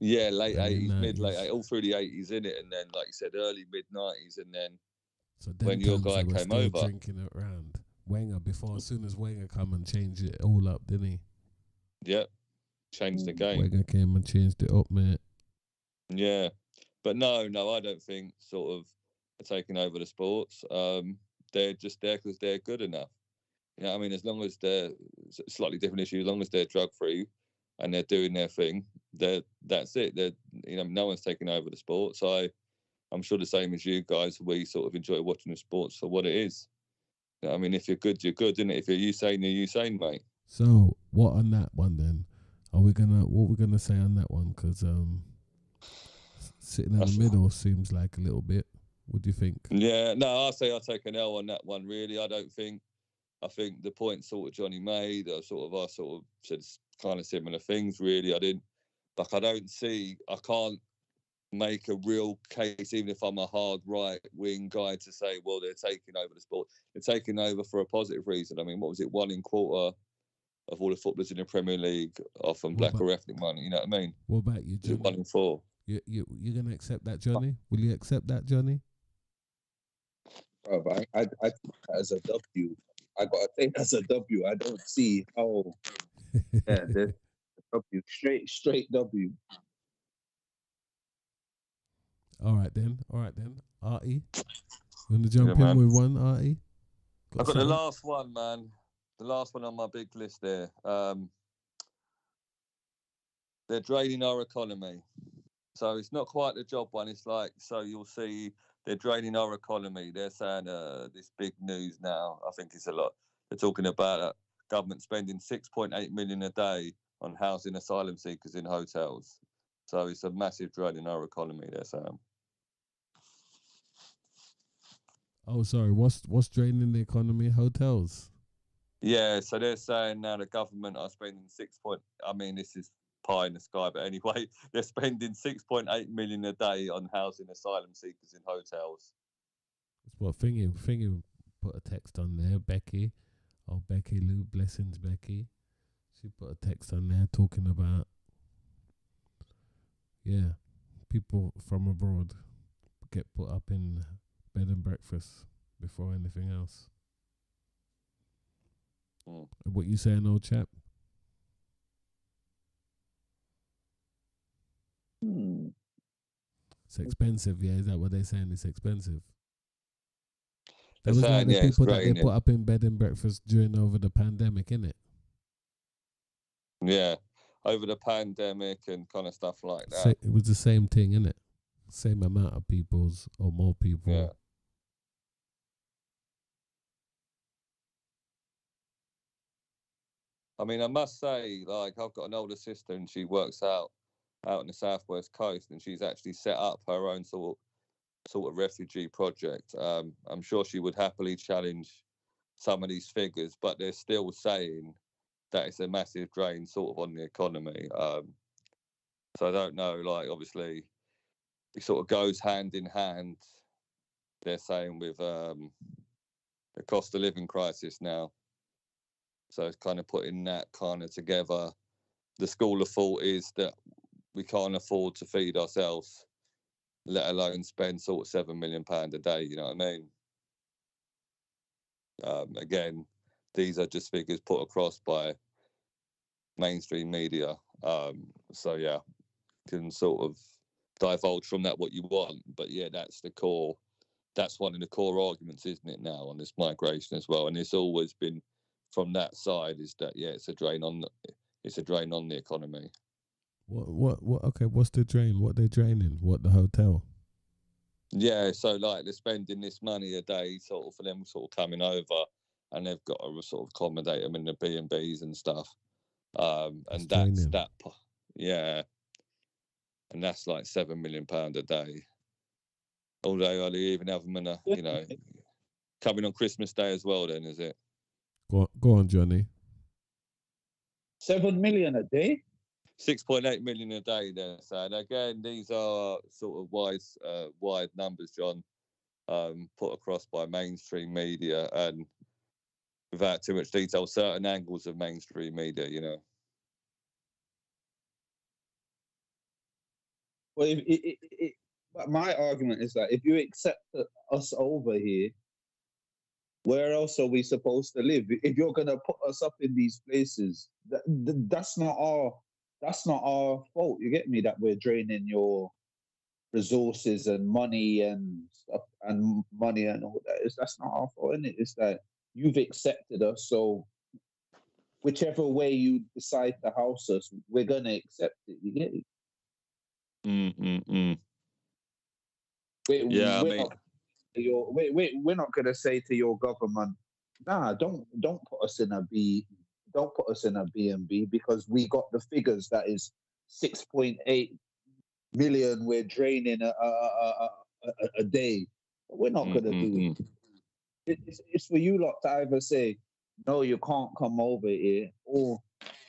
Yeah, late 80s, mid-late 80s, all through the 80s, in it, and then, like you said, early mid-90s, and then so when your guy came over, drinking it around Wenger as soon as Wenger come and changed it all up, didn't he? Yeah, changed the game. Wenger came and changed it up, mate. Yeah, but no, I don't think sort of taking over the sports. They're just there because they're good enough. You know what I mean? As long as they're slightly different issue, as long as they're drug-free and they're doing their thing, that's it. No one's taking over the sports. I'm sure the same as you guys, we sort of enjoy watching the sports for what it is. You know what I mean, if you're good, you're good, isn't it? If you're Usain, you're Usain, mate. So what on that one then? What we're gonna say on that one? Because sitting in the That's- middle seems like a little bit. What do you think? Yeah, no, I say I take an L on that one. Really, I think the point sort of Johnny made, I sort of said kind of similar things. Really, I can't make a real case, even if I'm a hard right wing guy, to say, well, they're taking over the sport. They're taking over for a positive reason. I mean, what was it? 1 1/4 of all the footballers in the Premier League are from black or ethnic money. You know what I mean? What about you, Is it Johnny? 1 in 4? You're gonna accept that, Johnny? Will you accept that, Johnny? Bruv, I take that as a W. I gotta take that as a W. I don't see how. Yeah, there's a W, straight W. All right then. Artie, you wanna jump in man. with one, Artie? I've got the something? last one, man. The last one on my big list there. They're draining our economy. So it's not quite the job one. It's like, so you'll see they're draining our economy. They're saying this big news now. I think it's a lot. They're talking about government spending 6.8 million a day on housing asylum seekers in hotels. So it's a massive drain in our economy, they're saying. Oh, sorry. What's draining the economy? Hotels. Yeah, so they're saying now the government are spending this is pie in the sky, but anyway, they're spending 6.8 million a day on housing asylum seekers in hotels. It's what Thingy put a text on there. Becky, Becky Lou, blessings, Becky. She put a text on there talking about people from abroad get put up in bed and breakfast before anything else. What you saying, old chap? It's expensive, yeah. Is that what they're saying? It's expensive. That was like the people that they put up in bed and breakfast over the pandemic, innit? Yeah, over the pandemic and kind of stuff like that. It was the same thing, innit? Same amount of peoples or more people. Yeah. I mean, I must say, like, I've got an older sister and she works out on the southwest coast, and she's actually set up her own sort of refugee project. I'm sure she would happily challenge some of these figures, but they're still saying that it's a massive drain sort of on the economy. So I don't know, like, obviously it sort of goes hand in hand, they're saying, with the cost of living crisis now. So it's kind of putting that kind of together. The school of thought is that we can't afford to feed ourselves, let alone spend sort of £7 million a day. You know what I mean? Again, these are just figures put across by mainstream media. So yeah, can sort of divulge from that what you want, but yeah, that's the core. That's one of the core arguments, isn't it, now on this migration as well? And it's always been from that side, is that it's a drain on the economy. What? Okay, what's the drain? What they're draining? What, the hotel? Yeah, so like they're spending this money a day sort of for them sort of coming over, and they've got to sort of accommodate them in the B&Bs and stuff. And that's that. Yeah, and that's like £7 million a day. Although I even have them in coming on Christmas Day as well. Then is it? Go on, Johnny. 7 million a day. 6.8 million a day. Then, so and again, these are sort of wide numbers, John, put across by mainstream media, and without too much detail, certain angles of mainstream media. Well, but my argument is that if you accept us over here, where else are we supposed to live? If you're gonna put us up in these places, that's not our fault. You get me? That we're draining your resources and money and stuff and money and all that. That's not our fault, isn't it? It's that you've accepted us, so whichever way you decide to house us, we're gonna accept it. You get it? We're not gonna say to your government, nah, don't put us in a B. don't put us in a B&B because we got the figures that is 6.8 million we're draining a day. We're not going to do it. It's for you lot to either say, no, you can't come over here, or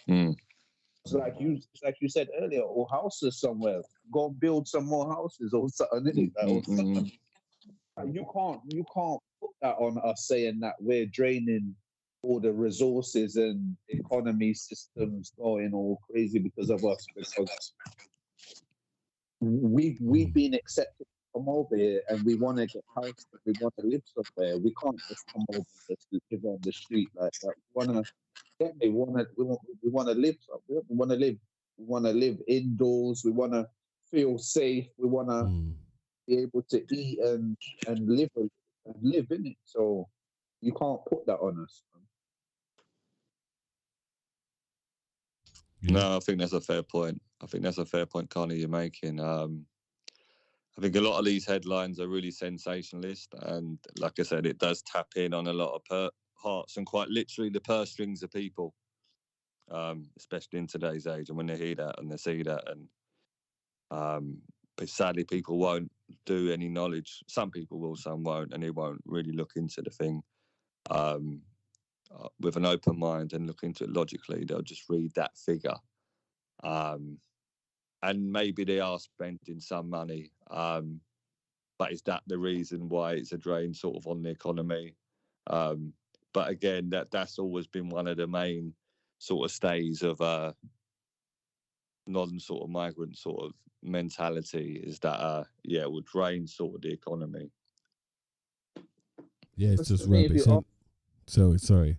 it's like you said earlier, or houses somewhere. Go build some more houses or something. Or something. You can't put that on us saying that we're draining all the resources and economy systems going all crazy because of us, because we've been accepted to come over here and we want to get houses, we want to live somewhere. We can't just come over and just live on the street like that. We want to live somewhere. We want to live indoors. We want to feel safe. We want to be able to eat and live in it. So you can't put that on us. Yeah. No, I think that's a fair point. Connie, you're making. I think a lot of these headlines are really sensationalist, and like I said, it does tap in on a lot of hearts and quite literally the purse strings of people, especially in today's age. And when they hear that and they see that, and but sadly, people won't do any knowledge. Some people will, some won't, and they won't really look into the thing with an open mind and look into it logically. They'll just read that figure. And maybe they are spending some money, but is that the reason why it's a drain sort of on the economy? But again, that's always been one of the main sort of stays of non sort of migrant sort of mentality, is that it will drain sort of the economy. Yeah, it's just rubbish. Sorry.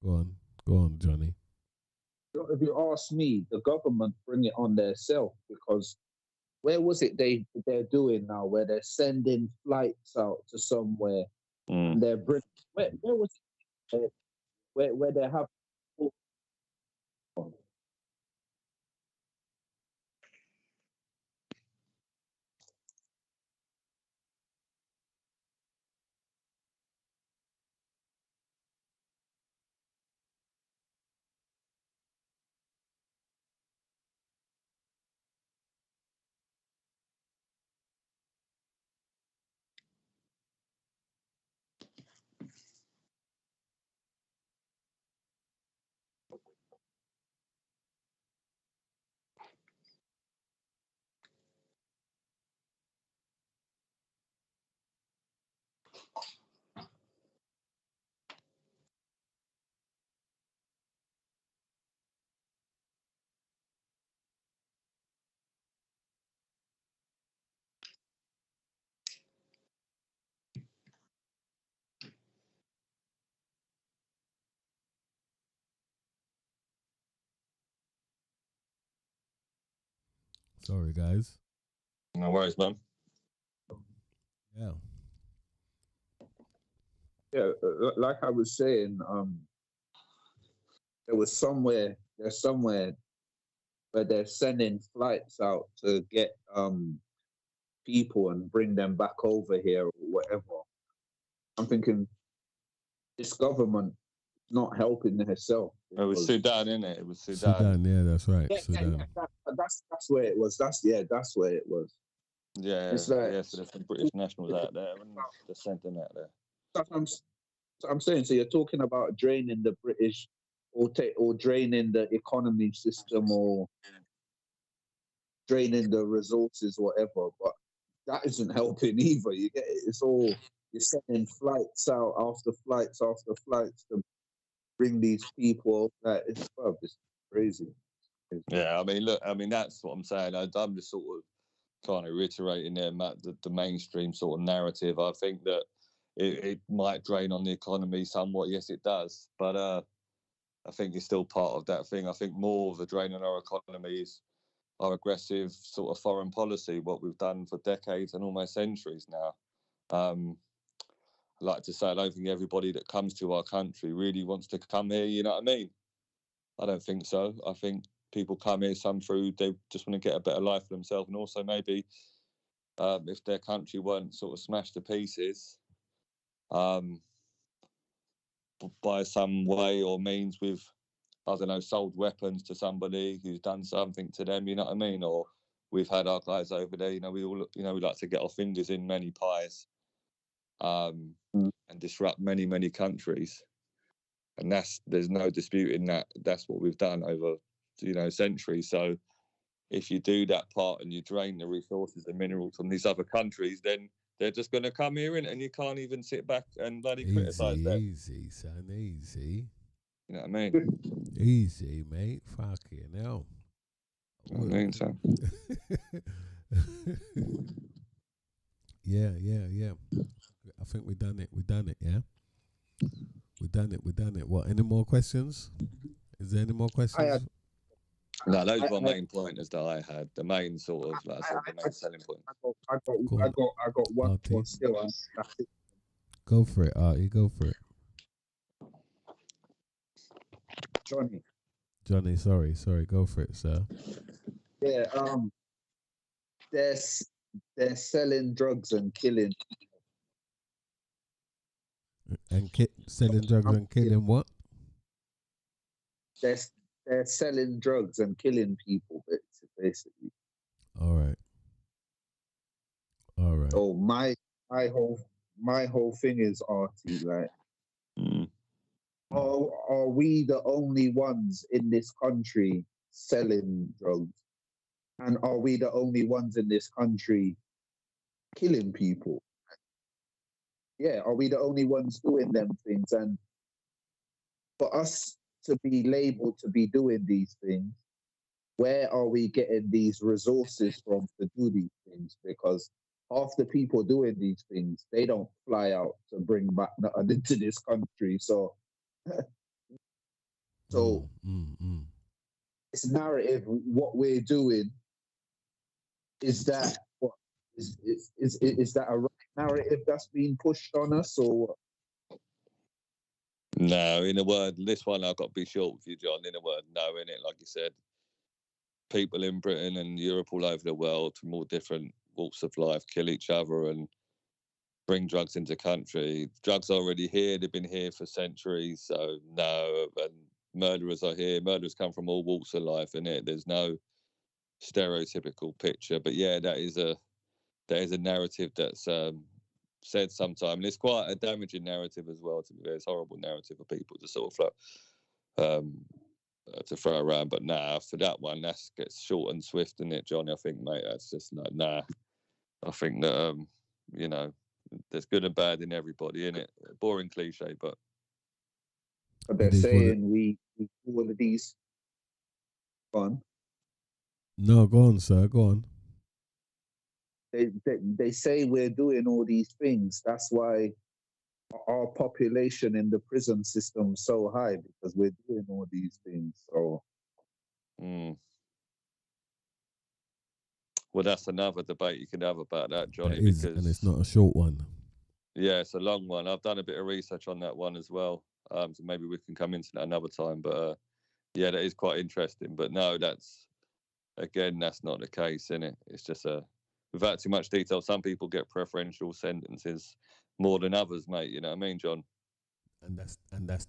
Go on, Johnny. If you ask me, the government bring it on themselves, because where was it they're doing now, where they're sending flights out to somewhere and they're bringing, where was it where they have Sorry, guys. No worries, man. Yeah. Yeah, like I was saying, there's somewhere where they're sending flights out to get people and bring them back over here or whatever. I'm thinking this government is not helping herself. It was Sudan, innit? It was Sudan, yeah, that's right. Yeah, Sudan. That's where it was. That's where it was. Yeah, it's like, so there's some British nationals out there, and they're sent them out there. I'm saying, so you're talking about draining the British, or draining the economy system, or draining the resources, whatever, but that isn't helping either. You get it? It's all, you're sending flights out after flights after flights to bring these people. Like, it's crazy. Yeah, I mean, look, that's what I'm saying. I'm just sort of kind of reiterating there, Matt, the mainstream sort of narrative. I think that it might drain on the economy somewhat. Yes, it does. But I think it's still part of that thing. I think more of the drain on our economy is our aggressive sort of foreign policy, what we've done for decades and almost centuries now. I like to say, I don't think everybody that comes to our country really wants to come here, you know what I mean? I don't think so. I think people come here, some through, they just want to get a better life for themselves, and also maybe if their country weren't sort of smashed to pieces by some way or means with I don't know, sold weapons to somebody who's done something to them, you know what I mean? Or we've had our guys over there, we all, we like to get our fingers in many pies, and disrupt many, many countries. And there's no disputing that that's what we've done over, centuries. So if you do that part and you drain the resources and minerals from these other countries, then they're just going to come here and you can't even sit back and bloody criticise them. Easy, son, easy. You know what I mean? Easy, mate. Fucking hell. You know what I mean, so. Yeah. I think we done it, yeah? We done it. What, any more questions? Is there any more questions? No, those were my main pointers that I had. The main sort of, like I said, the main selling point. I got one more still. That's it. Go for it, Artie. Go for it. Johnny, sorry. Go for it, sir. Yeah. They're selling drugs and killing. And selling drugs and killing what? They're selling drugs and killing people, basically. All right. So my whole thing is, Artie, like, are we the only ones in this country selling drugs? And are we the only ones in this country killing people? Yeah, are we the only ones doing them things? And for us to be labeled to be doing these things, where are we getting these resources from to do these things? Because half the people doing these things, they don't fly out to bring back nothing into this country. So this narrative, what we're doing, is that what is that a right narrative that's being pushed on us, or? No, in a word, this one I've got to be short with you, John. In a word, no, in it, like you said, people in Britain and Europe all over the world from all different walks of life kill each other and bring drugs into country. Drugs are already here; they've been here for centuries. So no, and murderers are here. Murderers come from all walks of life, in it. There's no stereotypical picture, but yeah, that is a narrative that's said sometimes. And it's quite a damaging narrative as well. To be fair, it's a horrible narrative for people to sort of to throw around. But nah, for that one, that gets short and swift, isn't it, Johnny? I think, mate, that's just like nah. I think that there's good and bad in everybody, in it. Boring cliche, but they're saying we do all of these. Go on. No, go on, sir. Go on. They say we're doing all these things. That's why our population in the prison system is so high, because we're doing all these things. So, well, that's another debate you can have about that, Johnny. That is, and it's not a short one. Yeah, it's a long one. I've done a bit of research on that one as well. So maybe we can come into that another time. But yeah, that is quite interesting. But no, that's not the case, innit? It's just without too much detail, some people get preferential sentences more than others, mate. You know what I mean, John? And that's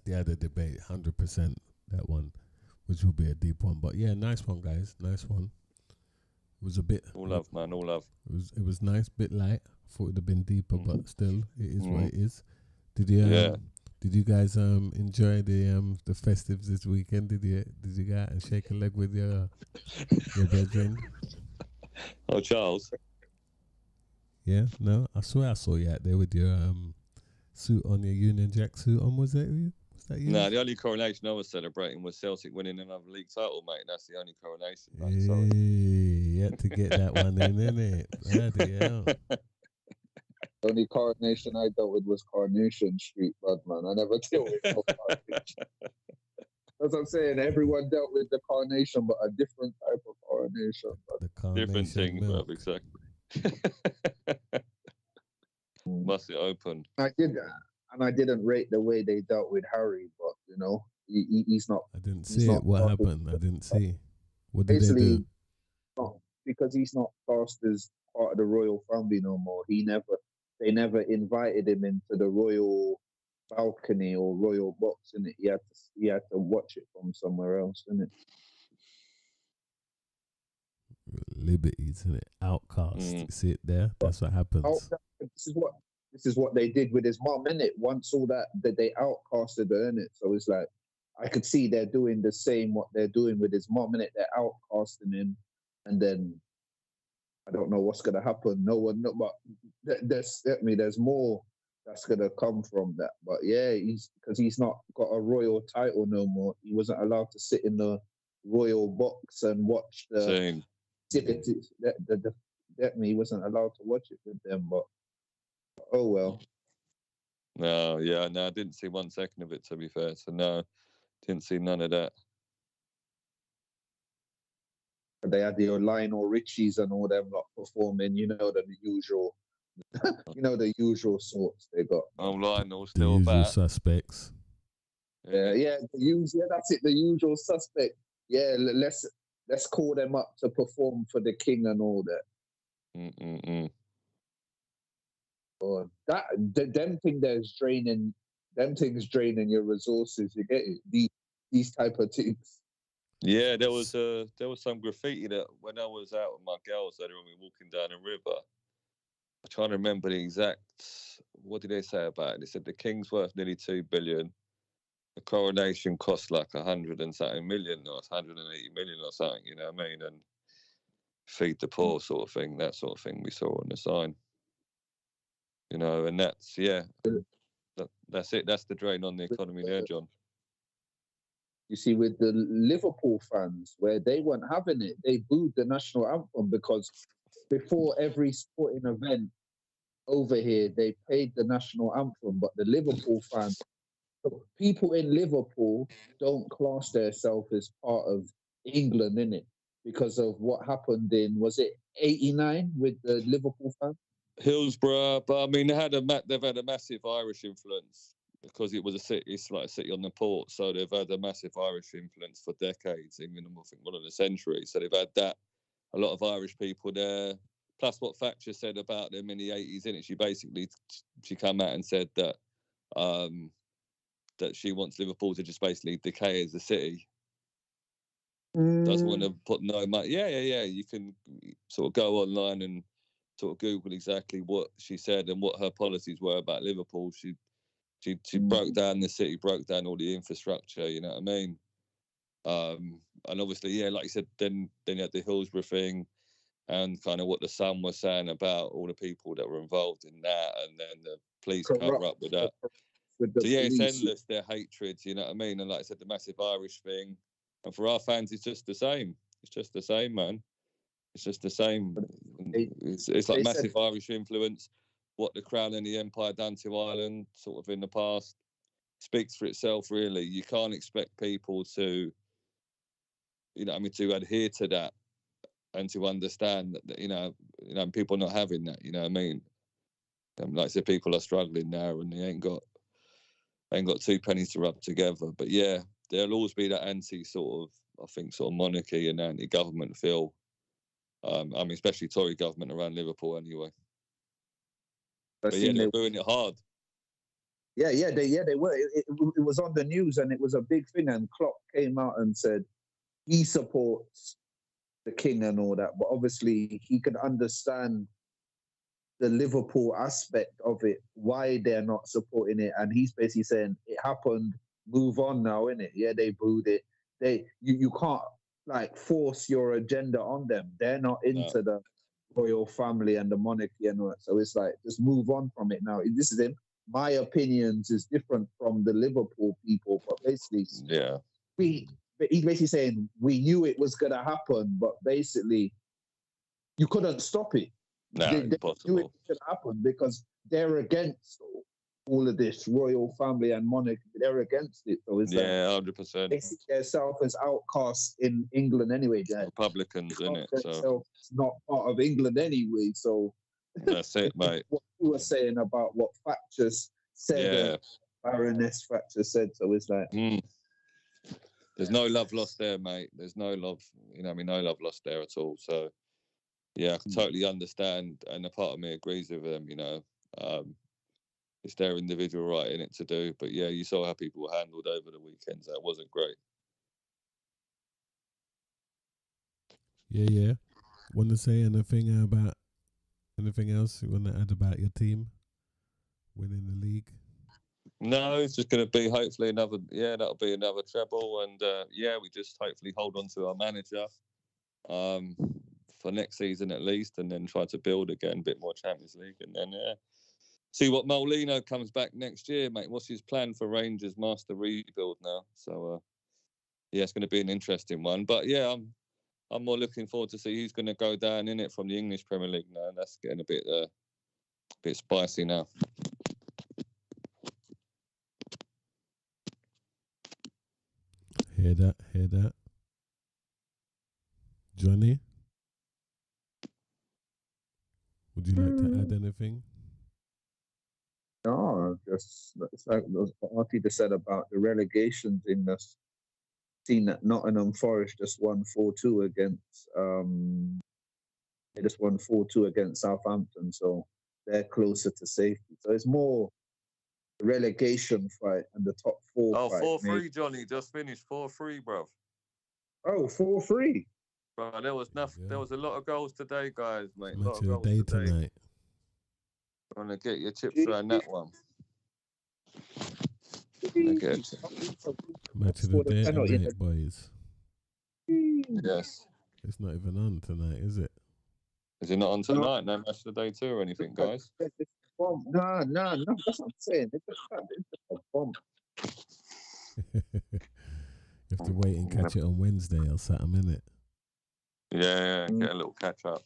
the other debate, 100%. That one, which will be a deep one. But yeah, nice one, guys. Nice one. It was a bit all love, man. All love. It was nice, bit light. I thought it'd have been deeper, but still, it is what it is. Did you guys enjoy the festives this weekend? Did you go out and shake a leg with your brethren? Oh, Charles. Yeah, no, I swear I saw you out there with your suit on, your Union Jack suit on. Was that you? No, the only coronation I was celebrating was Celtic winning another league title, mate. That's the only coronation. Hey, sorry. You had to get that one in, innit? Bloody hell. The only coronation I dealt with was Coronation Street, bad man. I never dealt with no coronation. As I'm saying, everyone dealt with the coronation, but a different type of coronation. The coronation different thing, milk. Exactly. Must it open? I did, and I didn't rate the way they dealt with Harry, but he's not. I didn't see it. What happened? I didn't see. What did they do? Because he's not cast as part of the royal family no more. They never invited him into the royal balcony or royal box, in it. He had to watch it from somewhere else, innit? Liberties, isn't it? Outcast. Mm. You see it there? That's what happens. This is what they did with his mom, innit? Once all that they outcasted her, innit? So it's like I could see they're doing the same what they're doing with his mom, innit? They're outcasting him, and then I don't know what's gonna happen. No one, no, but there's more that's gonna come from that. But yeah, he's not got a royal title no more. He wasn't allowed to sit in the royal box and watch the Same. activities. He wasn't allowed to watch it with them. But oh well. No, yeah, no, I didn't see 1 second of it, to be fair. So no, didn't see none of that. They had the Lionel Richies and all them lot performing. The usual, the usual sorts they got. Oh, Lionel The still usual back. suspects. Yeah, that's it. The usual suspect. Yeah, let's call them up to perform for the king and all that. Or them things draining your resources. You get it? These type of things. Yeah, there was some graffiti that when I was out with my girls earlier when we were walking down the river. I'm trying to remember the exact. What did they say about it? They said the king's worth nearly 2 billion. The coronation cost like 100 and something million, or 180 million or something. You know what I mean? And feed the poor sort of thing. That sort of thing we saw on the sign. And that's that's it. That's the drain on the economy there, John. You see, with the Liverpool fans, where they weren't having it, they booed the national anthem because before every sporting event over here, they played the national anthem. But the Liverpool fans, people in Liverpool don't class themselves as part of England, innit? Because of what happened in, was it 89 with the Liverpool fans? Hillsborough, but I mean, they've had a massive Irish influence because it was a city. It's like a city on the port, so they've had a massive Irish influence for decades, even I think more than a century. So they've had that, a lot of Irish people there. Plus, what Thatcher said about them in the 80s, in it, she came out and said that that she wants Liverpool to just basically decay as a city. Doesn't want to put no money. Yeah. You can sort of go online and sort of Google exactly what she said and what her policies were about Liverpool. She broke down the city, broke down all the infrastructure. You know what I mean? And obviously, yeah, like you said, then you had the Hillsborough thing, and kind of what the Sun was saying about all the people that were involved in that, and then the police cover up with that. So yeah, it's endless, their hatred. You know what I mean? And like I said, the massive Irish thing, and for our fans, it's just the same. It's just the same, man. It's just the same. It's like massive Irish influence. What the Crown and the Empire done to Ireland, sort of in the past, speaks for itself. Really, you can't expect people to, to adhere to that and to understand that, people not having that. You know what I mean? Like I said, people are struggling now, and they ain't got 2 pennies to rub together. But yeah, there'll always be that sort of monarchy and anti-government feel. Especially Tory government around Liverpool anyway. But yeah, they're doing it hard. Yeah, they were. It was on the news and it was a big thing. And Klopp came out and said he supports the king and all that, but obviously he could understand the Liverpool aspect of it, why they're not supporting it, and he's basically saying it happened, move on now, innit? Yeah, they booed it. You can't force your agenda on them. They're not into the royal family and the monarchy and all that. So it's like just move on from it now. This is him. My opinions is different from the Liverpool people, but basically, he's basically saying we knew it was gonna happen, but basically you couldn't stop it. No, impossible. Knew it could happen because they're against all of this royal family and monarchy. They're against it. So it's 100%. They see themselves as outcasts in England anyway. Republicans, in it. So it's not part of England anyway. So that's it, mate. What you were saying about what Thatcher said, Baroness Thatcher said. So it's like. There's no love lost there, mate. There's no love, no love lost there at all. So, yeah, I can totally understand, and a part of me agrees with them. it's their individual right in it to do. But yeah, you saw how people were handled over the weekends. That wasn't great. Yeah. Want to say anything about anything else you want to add about your team winning the league? No, it's just going to be hopefully another. Yeah, that'll be another treble, and yeah, we just hopefully hold on to our manager for next season at least, and then try to build again a bit more Champions League, and then see what Molino comes back next year, mate. What's his plan for Rangers master rebuild now? So yeah, it's going to be an interesting one. But yeah, I'm more looking forward to see who's going to go down in it from the English Premier League now. And that's getting a bit spicy now. Hear that. Johnny, would you like to add anything? No, just it's like what Peter said about the relegation thing. That's seen that Nottingham Forest just won 4-2 against they just won 4-2 against Southampton, so they're closer to safety. So it's more the relegation fight and the top four Oh, fight. 4-3, Johnny. Just finished 4-3, bruv. Oh, 4-3. Bro, there was nothing. Yeah. There was a lot of goals today, guys, mate. A Match lot of of the goals day today. tonight. Trying to get your chips around that one. Okay. Match of the day tonight, boys. Yes. It's not even on tonight, is it? Is it not on tonight? No match of the day 2 or anything, guys? No, that's what I'm saying. It's a bomb. You have to wait and catch it on Wednesday or something, innit? Yeah, get a little catch up.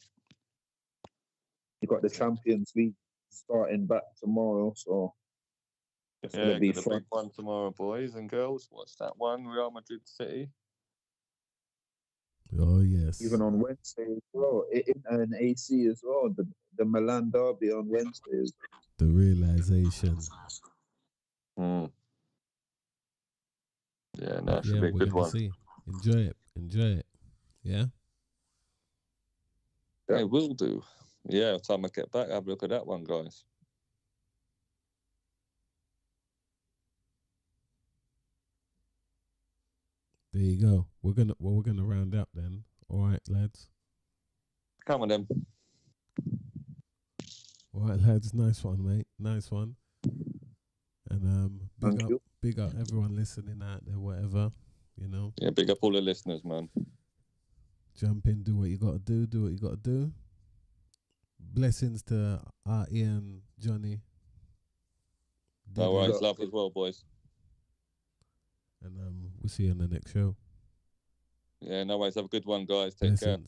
You got the Champions League starting back tomorrow, so it's gonna be fun. Big one tomorrow, boys and girls. What's that one? Real Madrid City. Oh yes. Even on Wednesday as well, and AC as well. The Milan derby on Wednesday. The realization. Yeah, no, should be a good one. See. Enjoy it. Yeah. Yeah, will do. Yeah, time I get back, have a look at that one, guys. There you go. We're gonna round up then. All right, lads. Come on, then. All right, lads. Nice one, mate. Nice one. And big up everyone listening out there, whatever, you know. Yeah, big up all the listeners, man. Jump in, do what you gotta do. Blessings to Artie and Johnny. No worries, love as well, boys. And we'll see you on the next show. Yeah, no worries. Have a good one, guys. Take care.